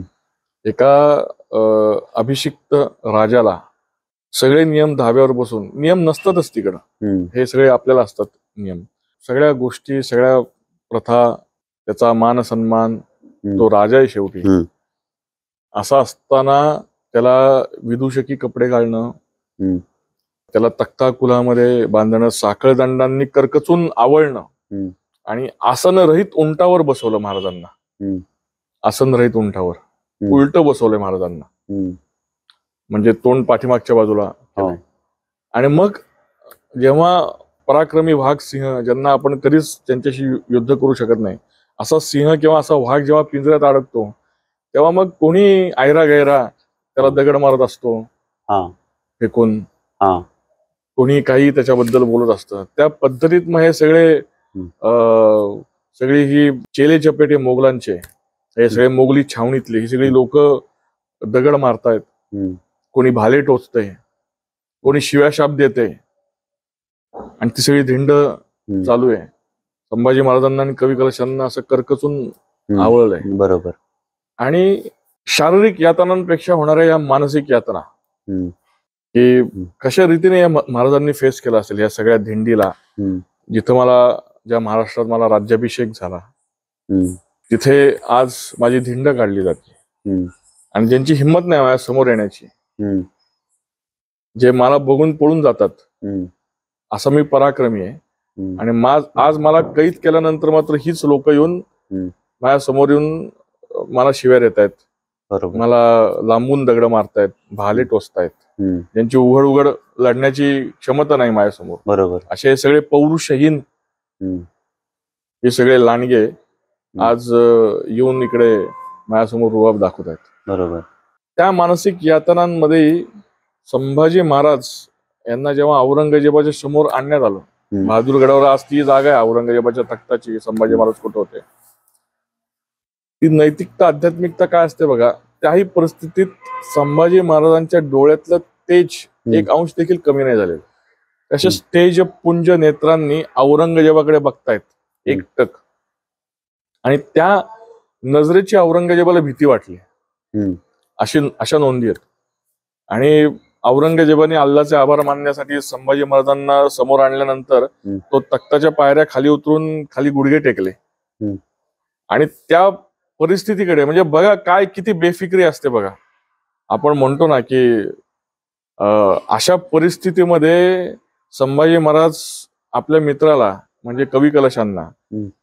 एका अभिषिक्त राजाला सगळे नियम धाब्यावर बसून, नियम नसतातच तिकडं, हे सगळे आपल्याला असतात नियम, सगळ्या गोष्टी, सगळ्या प्रथा, त्याचा मान सन्मान, तो राजा आहे शेवटी. असा असताना त्याला विदूषकी कपडे घालणं, त्याला तख्ता कुलामध्ये बांधणं, साखळदंडांनी करकचून आवळणं आणि आसनरहित उंटावर बसवलं महाराजांना. आसनरहित उंटावर उलट बसवलंय महाराजांना, म्हणजे तोंड पाठीमागच्या बाजूला. आणि मग जेव्हा पराक्रमी वाघ सिंह, ज्यांना आपण कधीच त्यांच्याशी युद्ध करू शकत नाही, असा सिंह किंवा असा वाघ जेव्हा पिंजऱ्यात अडकतो, तेव्हा मग कोणी आयरा गैरा त्याला दगड मारत असतो फेकून, कोणी काही त्याच्याबद्दल बोलत असतं. त्या पद्धतीत मग हे सगळी ही चेले चपेटे मोगलांचे, हे सगळे मोगली छावणीतले ही सगळी लोक दगड मारतायत, कोणी भाले टोचतंय, कोणी शिव्या शाप देते, आणि ती सगळी धिंड चालू आहे. संभाजी महाराजांना आणि कवी कलशांना असं करकचून आवळलंय. बरोबर. आणि शारीरिक यातनांपेक्षा होणाऱ्या या मानसिक यातना, की कशा रीतीने या महाराजांनी फेस केला असेल या सगळ्या धिंडीला. जिथं ज्या महाराष्ट्रात मला राज्याभिषेक झाला, तिथे आज माझी धिंड काढली जाते, आणि ज्यांची हिंमत नाही माझ्या समोर येण्याची, जे मला बघून पळून जातात, असा मी पराक्रमी आहे. आणि आज मला कैद केल्यानंतर मात्र हीच लोक येऊन माझ्या समोर येऊन मला शिव्या देत आहेत, मला लांबून दगड मारतायत, भाले टोचतायत, ज्यांची उघड उघड लढण्याची क्षमता नाही माझ्यासमोर. बरोबर. असे सगळे पौरुषहीन हे सगळे लांडगे आज येऊन इकडे माझ्यासमोर रुबाब दाखवत आहेत. बरोबर. त्या मानसिक यातनांमध्ये संभाजी महाराज यांना जेव्हा औरंगजेबाच्या समोर आणण्यात आलं, बहादूरगडावर आज ती जागा आहे औरंगजेबाच्या तख्ताची, संभाजी महाराज कुठे होते, ती नैतिकता, आध्यात्मिकता काय असते बघा. त्याही परिस्थितीत संभाजी महाराजांच्या डोळ्यातलं तेज एक अंश देखील कमी नाही झालेलं. तसेच तेज पुंज नेत्रांनी औरंगजेबाकडे बघतायत एकटक, आणि त्या नजरेची औरंगजेबाला भीती वाटली, अशा नोंदी आहेत. आणि औरंगजेबाने अल्लाचे आभार मानण्यासाठी संभाजी महाराजांना समोर आणल्यानंतर तो तख्ताच्या पायऱ्या खाली उतरून खाली गुडघे टेकले. आणि त्या परिस्थितीकडे म्हणजे बघा काय किती बेफिक्री असते बघा. आपण म्हणतो ना की अशा परिस्थितीमध्ये संभाजी महाराज आपल्या मित्राला म्हणजे कवी कलशांना,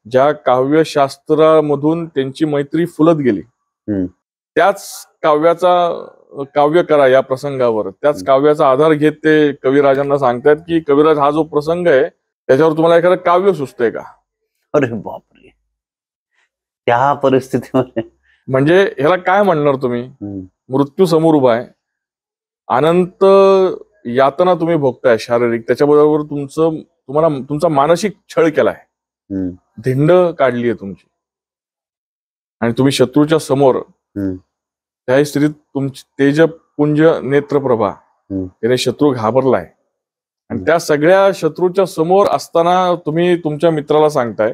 ज्या काव्यशास्त्रामधून त्यांची मैत्री फुलत गेली, त्याच काव्य करा या प्रसंगावर, त्याच काव्याचा आधार घेत ते कविराजांना सांगतात की कविराज, हा जो प्रसंग आहे त्याच्यावर तुम्हाला एखादं काव्य सुचतंय का? अरे बापरे, त्या परिस्थितीमध्ये म्हणजे ह्याला काय म्हणणार तुम्ही? मृत्यू समोर उभा आहे, अनंत यातना तुम्ही भोगताय शारीरिक, त्याच्याबरोबर तुम्हाला तुमचा मानसिक छळ केलाय, धिंड काढली आहे तुमची, आणि तुम्ही शत्रूच्या समोर त्या स्त्रीत तुमची तेजपुंज नेत्रप्रभा, त्याने शत्रू घाबरलाय, आणि त्या सगळ्या शत्रूच्या समोर असताना तुम्ही तुमच्या मित्राला सांगताय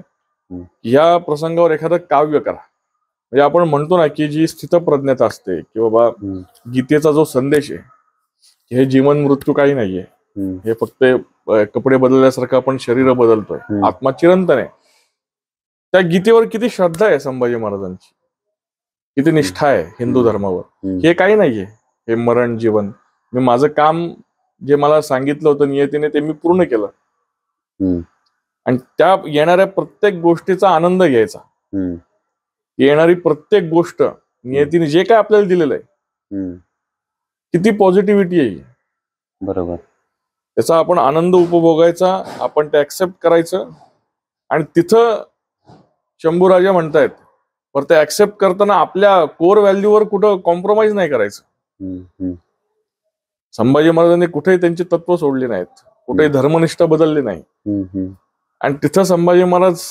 या प्रसंगावर एखादं काव्य करा. म्हणजे आपण म्हणतो ना की जी स्थितप्रज्ञता असते की बाबा गीतेचा जो संदेश आहे हे जीवन मृत्यू काही नाहीये, हे फक्त कपडे बदलल्यासारखं आपण शरीर बदलतोय, आत्मा चिरंतन आहे. त्या गीतेवर किती श्रद्धा आहे संभाजी महाराजांची, किती निष्ठा आहे हिंदू धर्मावर. हे काही नाहीये हे मरण जीवन. मी माझं काम जे मला सांगितलं होतं नियतीने ते मी पूर्ण केलं, आणि त्या येणाऱ्या प्रत्येक गोष्टीचा आनंद घ्यायचा. येणारी प्रत्येक गोष्ट नियतीने जे काय आपल्याला दिलेलं आहे किती पॉझिटिव्हिटी आहे, बरोबर, त्याचा आपण आनंद उपभोगायचा, आपण ते ऍक्सेप्ट करायचं. आणि तिथं शंभूराजा म्हणतायत पर ते ऍक्सेप्ट करताना आपल्या कोर व्हॅल्यूवर कुठं कॉम्प्रोमाइज नाही करायचं. संभाजी महाराजांनी कुठेही त्यांची तत्व सोडली नाहीत, कुठेही धर्मनिष्ठा बदलली नाही. आणि तिथं संभाजी महाराज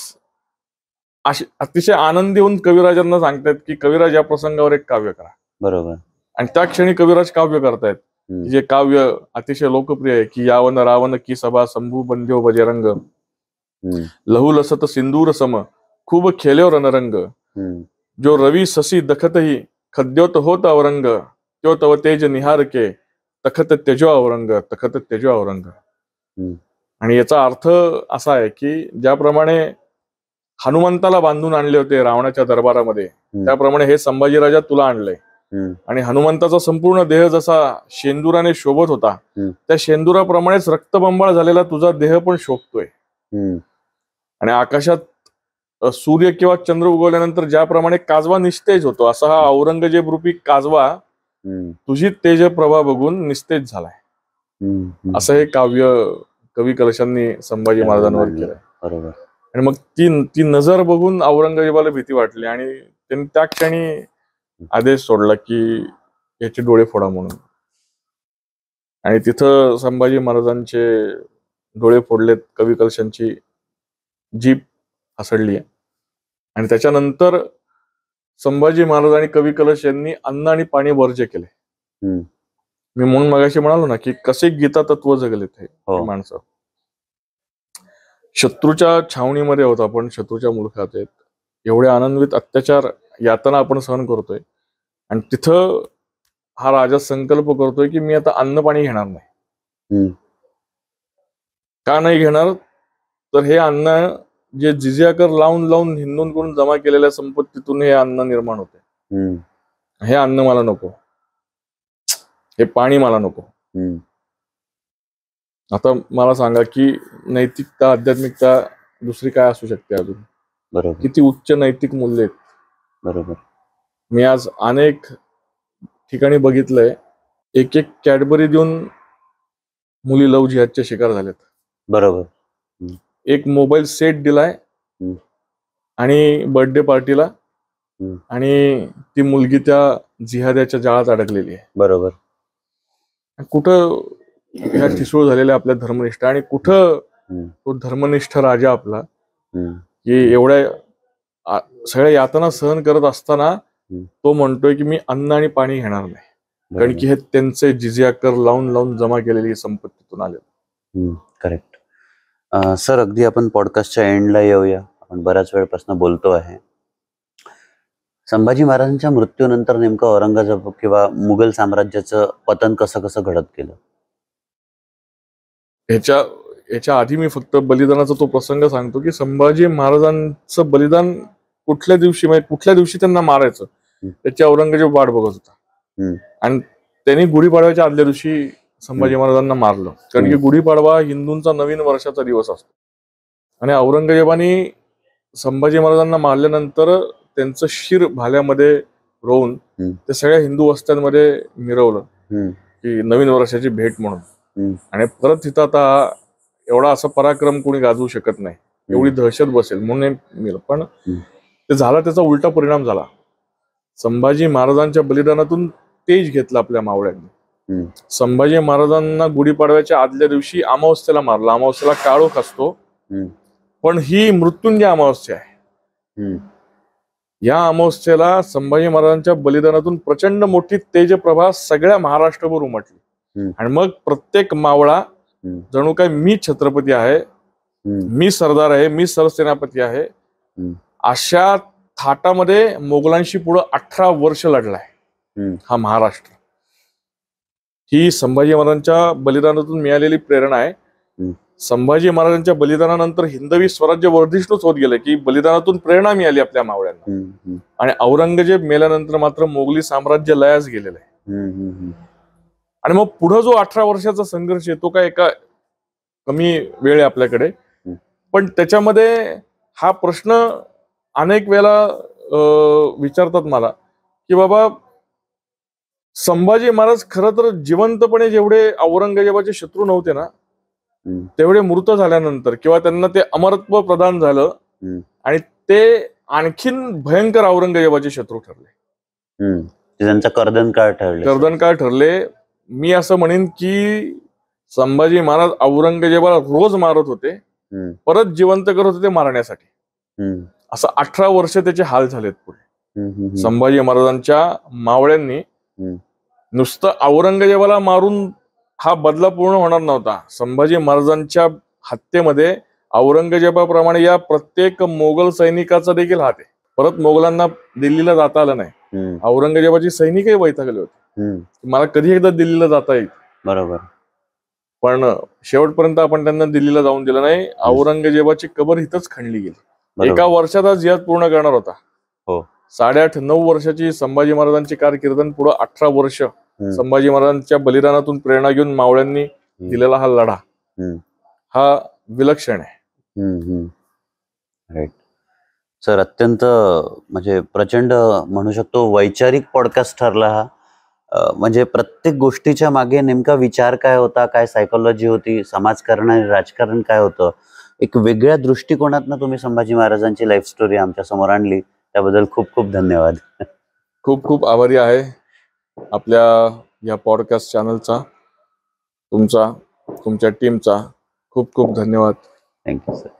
अतिशय आनंदी होऊन कविराजांना सांगतायत की कविराज या प्रसंगावर एक काव्य करा. बरोबर. आणि त्या क्षणी कविराज काव्य करतायत, जे काव्य अतिशय लोकप्रिय आहे की यावन रावण की सभा शंभू बंध्यो बजरंग, लहू लसत सिंदूर सम खूब खेल्यो रणरंग, जो रवि शशि दखतही खद्योत होत औरंग, त्यो तव तेज निहार के तखत तेजो औरंग, तखत तेजो औरंग. आणि याचा अर्थ असा आहे की ज्याप्रमाणे हनुमंताला बांधून आणले होते रावणाच्या दरबारामध्ये, त्याप्रमाणे हे संभाजीराजा तुला आणलंय. आणि हनुमंताचा संपूर्ण देह जसा शेंदुराने शोभत होता, त्या शेंदुराप्रमाणेच रक्तबंबाळ झालेला तुझा देह पण शोभतोय. आणि आकाशात सूर्य किंवा चंद्र उगवल्यानंतर ज्याप्रमाणे काजवा निस्तेज होतो, असा हा औरंगजेब रूपी काजवा तुझी तेज प्रभा बघून निस्तेज झालाय. असं हे काव्य कवी कलशांनी संभाजी महाराजांवर केलंय. बरोबर. आणि मग ती नजर बघून औरंगजेबाला भीती वाटली आणि त्यांनी त्या क्षणी आदेश सोडला की याचे डोळे फोडा म्हणून. आणि तिथं संभाजी महाराजांचे डोळे फोडलेत, कवी कलशांची जीभ हासडली आहे. आणि त्याच्यानंतर संभाजी महाराज आणि कवी कलश यांनी अन्न आणि पाणी वर्ज्य केले. मी म्हणून मगाशी म्हणालो ना की कसे गीता तत्व जगलेत हे माणसं. शत्रूच्या छावणीमध्ये होता आपण, शत्रूच्या मुलखात आहेत, एवढे आनंदित अत्याचार यातना आपण सहन करतोय, आणि तिथं हा राजा संकल्प करतोय की मी आता अन्न पाणी घेणार नाही. का नाही घेणार तर हे अन्न जे जिजिया कर लावून लावून हिंदूंकडून जमा केलेल्या संपत्तीतून हे अन्न निर्माण होते. हे अन्न मला नको, हे पाणी मला नको. आता मला सांगा की नैतिकता आध्यात्मिकता दुसरी काय असू शकते अजून. बरोबर. किती उच्च नैतिक मूल्य आहेत. बरोबर. मी आज अनेक ठिकाणी बघितलंय, एक एक कॅडबरी देऊन मुली लव जिहादच्या शिकार झाल्यात. बरोबर. एक मोबाईल सेट दिलाय आणि बर्थडे पार्टीला, आणि ती मुलगी त्या जिहाद्याच्या जाळात अडकलेली आहे. बरोबर. कुठं ह्या ठिसूळ झालेल्या आपल्या धर्मनिष्ठ, आणि कुठं तो धर्मनिष्ठ राजा आपला की एवढ्या सगळ्या यातना सहन करत असताना तो म्हणतोय की मी अन्न आणि पाणी घेणार नाही, कारण की हे त्यांचे जिजिया कर लावून लावून जमा केलेली संपत्तीतून आले. करेक्ट. सर, अगदी आपण पॉडकास्टच्या एंडला येऊया. आपण बऱ्याच वेळपासून बोलतो आहे. संभाजी महाराजांच्या मृत्यूनंतर नेमकं औरंगजेब किंवा मुघल साम्राज्याचं पतन कसं कसं घडत गेलं? याच्या आधी मी फक्त बलिदानाचा तो प्रसंग सांगतो की संभाजी महाराजांचं बलिदान कुठल्या दिवशी, म्हणजे कुठल्या दिवशी त्यांना मारायचं त्याची औरंगजेब वाट बघत होता. आणि त्यांनी गुढीपाडव्याच्या आदल्या दिवशी संभाजी महाराजांना मारलं, कारण की गुढीपाडवा हिंदूंचा नवीन वर्षाचा दिवस असतो. आणि औरंगजेबाने संभाजी महाराजांना मारल्यानंतर त्यांचं शिर भाल्यामध्ये रोवून ते सगळ्या हिंदू वस्त्यांमध्ये मिरवलं की नवीन वर्षाची भेट म्हणून. आणि परत तिथं आता एवढा असा पराक्रम कोणी गाजवू शकत नाही, एवढी दहशत बसेल म्हणून. पण ते झाला, त्याचा उलटा परिणाम झाला. संभाजी महाराजांच्या बलिदानातून तेज घेतला आपल्या मावळ्यांनी. संभाजी महाराजांना गुढीपाडव्याच्या आदल्या दिवशी अमावस्येला मारला. अमावस्येला काळोख असतो, पण ही मृत्युंजय अमावस्या आहे. या अमावस्येला संभाजी महाराजांच्या बलिदानातून प्रचंड मोठी तेजप्रभा सगळ्या महाराष्ट्रभर उमटली. आणि मग प्रत्येक मावळा जणू काय मी छत्रपती आहे, मी सरदार आहे, मी सरसेनापती आहे, अशा थाटामध्ये मोगलांशी पुढे 18 वर्ष लढलाय हम्म. हा महाराष्ट्र. ही संभाजी महाराजांच्या बलिदानातून मिळालेली प्रेरणा आहे. हम्म. संभाजी महाराजांच्या बलिदानानंतर हिंदवी स्वराज्य वर्धिष्णूच होत गेले की बलिदानातून प्रेरणा मिळाली आपल्या मावळ्यांना. हम्म. आणि औरंगजेब मेल्यानंतर मात्र मोगली साम्राज्य लयास गेलेलं आहे. हम्म. आणि मग पुढे जो 18 वर्षाचा संघर्ष आहे तो काय एका कमी वेळ आहे आपल्याकडे, पण त्याच्यामध्ये हा प्रश्न अनेक वेळा विचारतात मला की बाबा संभाजी महाराज खरं तर जिवंतपणे जेवढे औरंगजेबाचे शत्रू नव्हते ना तेवढे मृत झाल्यानंतर किंवा त्यांना ते अमरत्व प्रदान झालं आणि ते आणखीन भयंकर औरंगजेबाचे शत्रू ठरले. त्यांचा कर्दनकाळ ठरले. मी असं म्हणेन की संभाजी महाराज औरंगजेबाला रोज मारत होते, परत जिवंत करत होते मारण्यासाठी. असं 18 वर्ष त्याचे हाल झालेत पुढे. संभाजी महाराजांच्या मावळ्यांनी नुसतं औरंगजेबाला मारून हा बदला पूर्ण होणार नव्हता. संभाजी महाराजांच्या हत्येमध्ये औरंगजेबाप्रमाणे या प्रत्येक मोगल सैनिकाचा देखील हात आहे. परत मोगलांना दिल्लीला जाता आलं नाही. औरंगजेबाची सैनिकही वैतागले होते, मला कधी एकदा दिल्लीला जाता येईल. बरोबर. पण शेवटपर्यंत आपण त्यांना दिल्लीला जाऊन दिलं नाही. औरंगजेबाची कबर इथंच खणली गेली. एका वर्षात जिहाद पूर्ण करणार होता. 8.5-9 वर्षाची संभाजी महाराजांची कारकीर्द, पुढे 18 वर्ष संभाजी महाराजांच्या बलिदानातून प्रेरणा घेऊन मावळ्यांनी दिलेला हा लढा हा विलक्षण आहे. राईट सर, अत्यंत म्हणजे प्रचंड म्हणू शकतो वैचारिक पॉडकास्ट ठरला हा. म्हणजे प्रत्येक गोष्टीच्या मागे नेमका विचार काय होता, काय सायकोलॉजी होती, समाजकारण आणि राजकारण काय होतं, एक वेगळ्या दृष्टिकोनातनं तुम्ही संभाजी महाराजांची लाईफ स्टोरी आमच्या समोर आणली, त्याबद्दल खूप खूप धन्यवाद. खूप खूप आभारी आहे आपल्या या पॉडकास्ट चॅनलचा, तुमच्या टीमचा खूप खूप धन्यवाद. Thank you sir.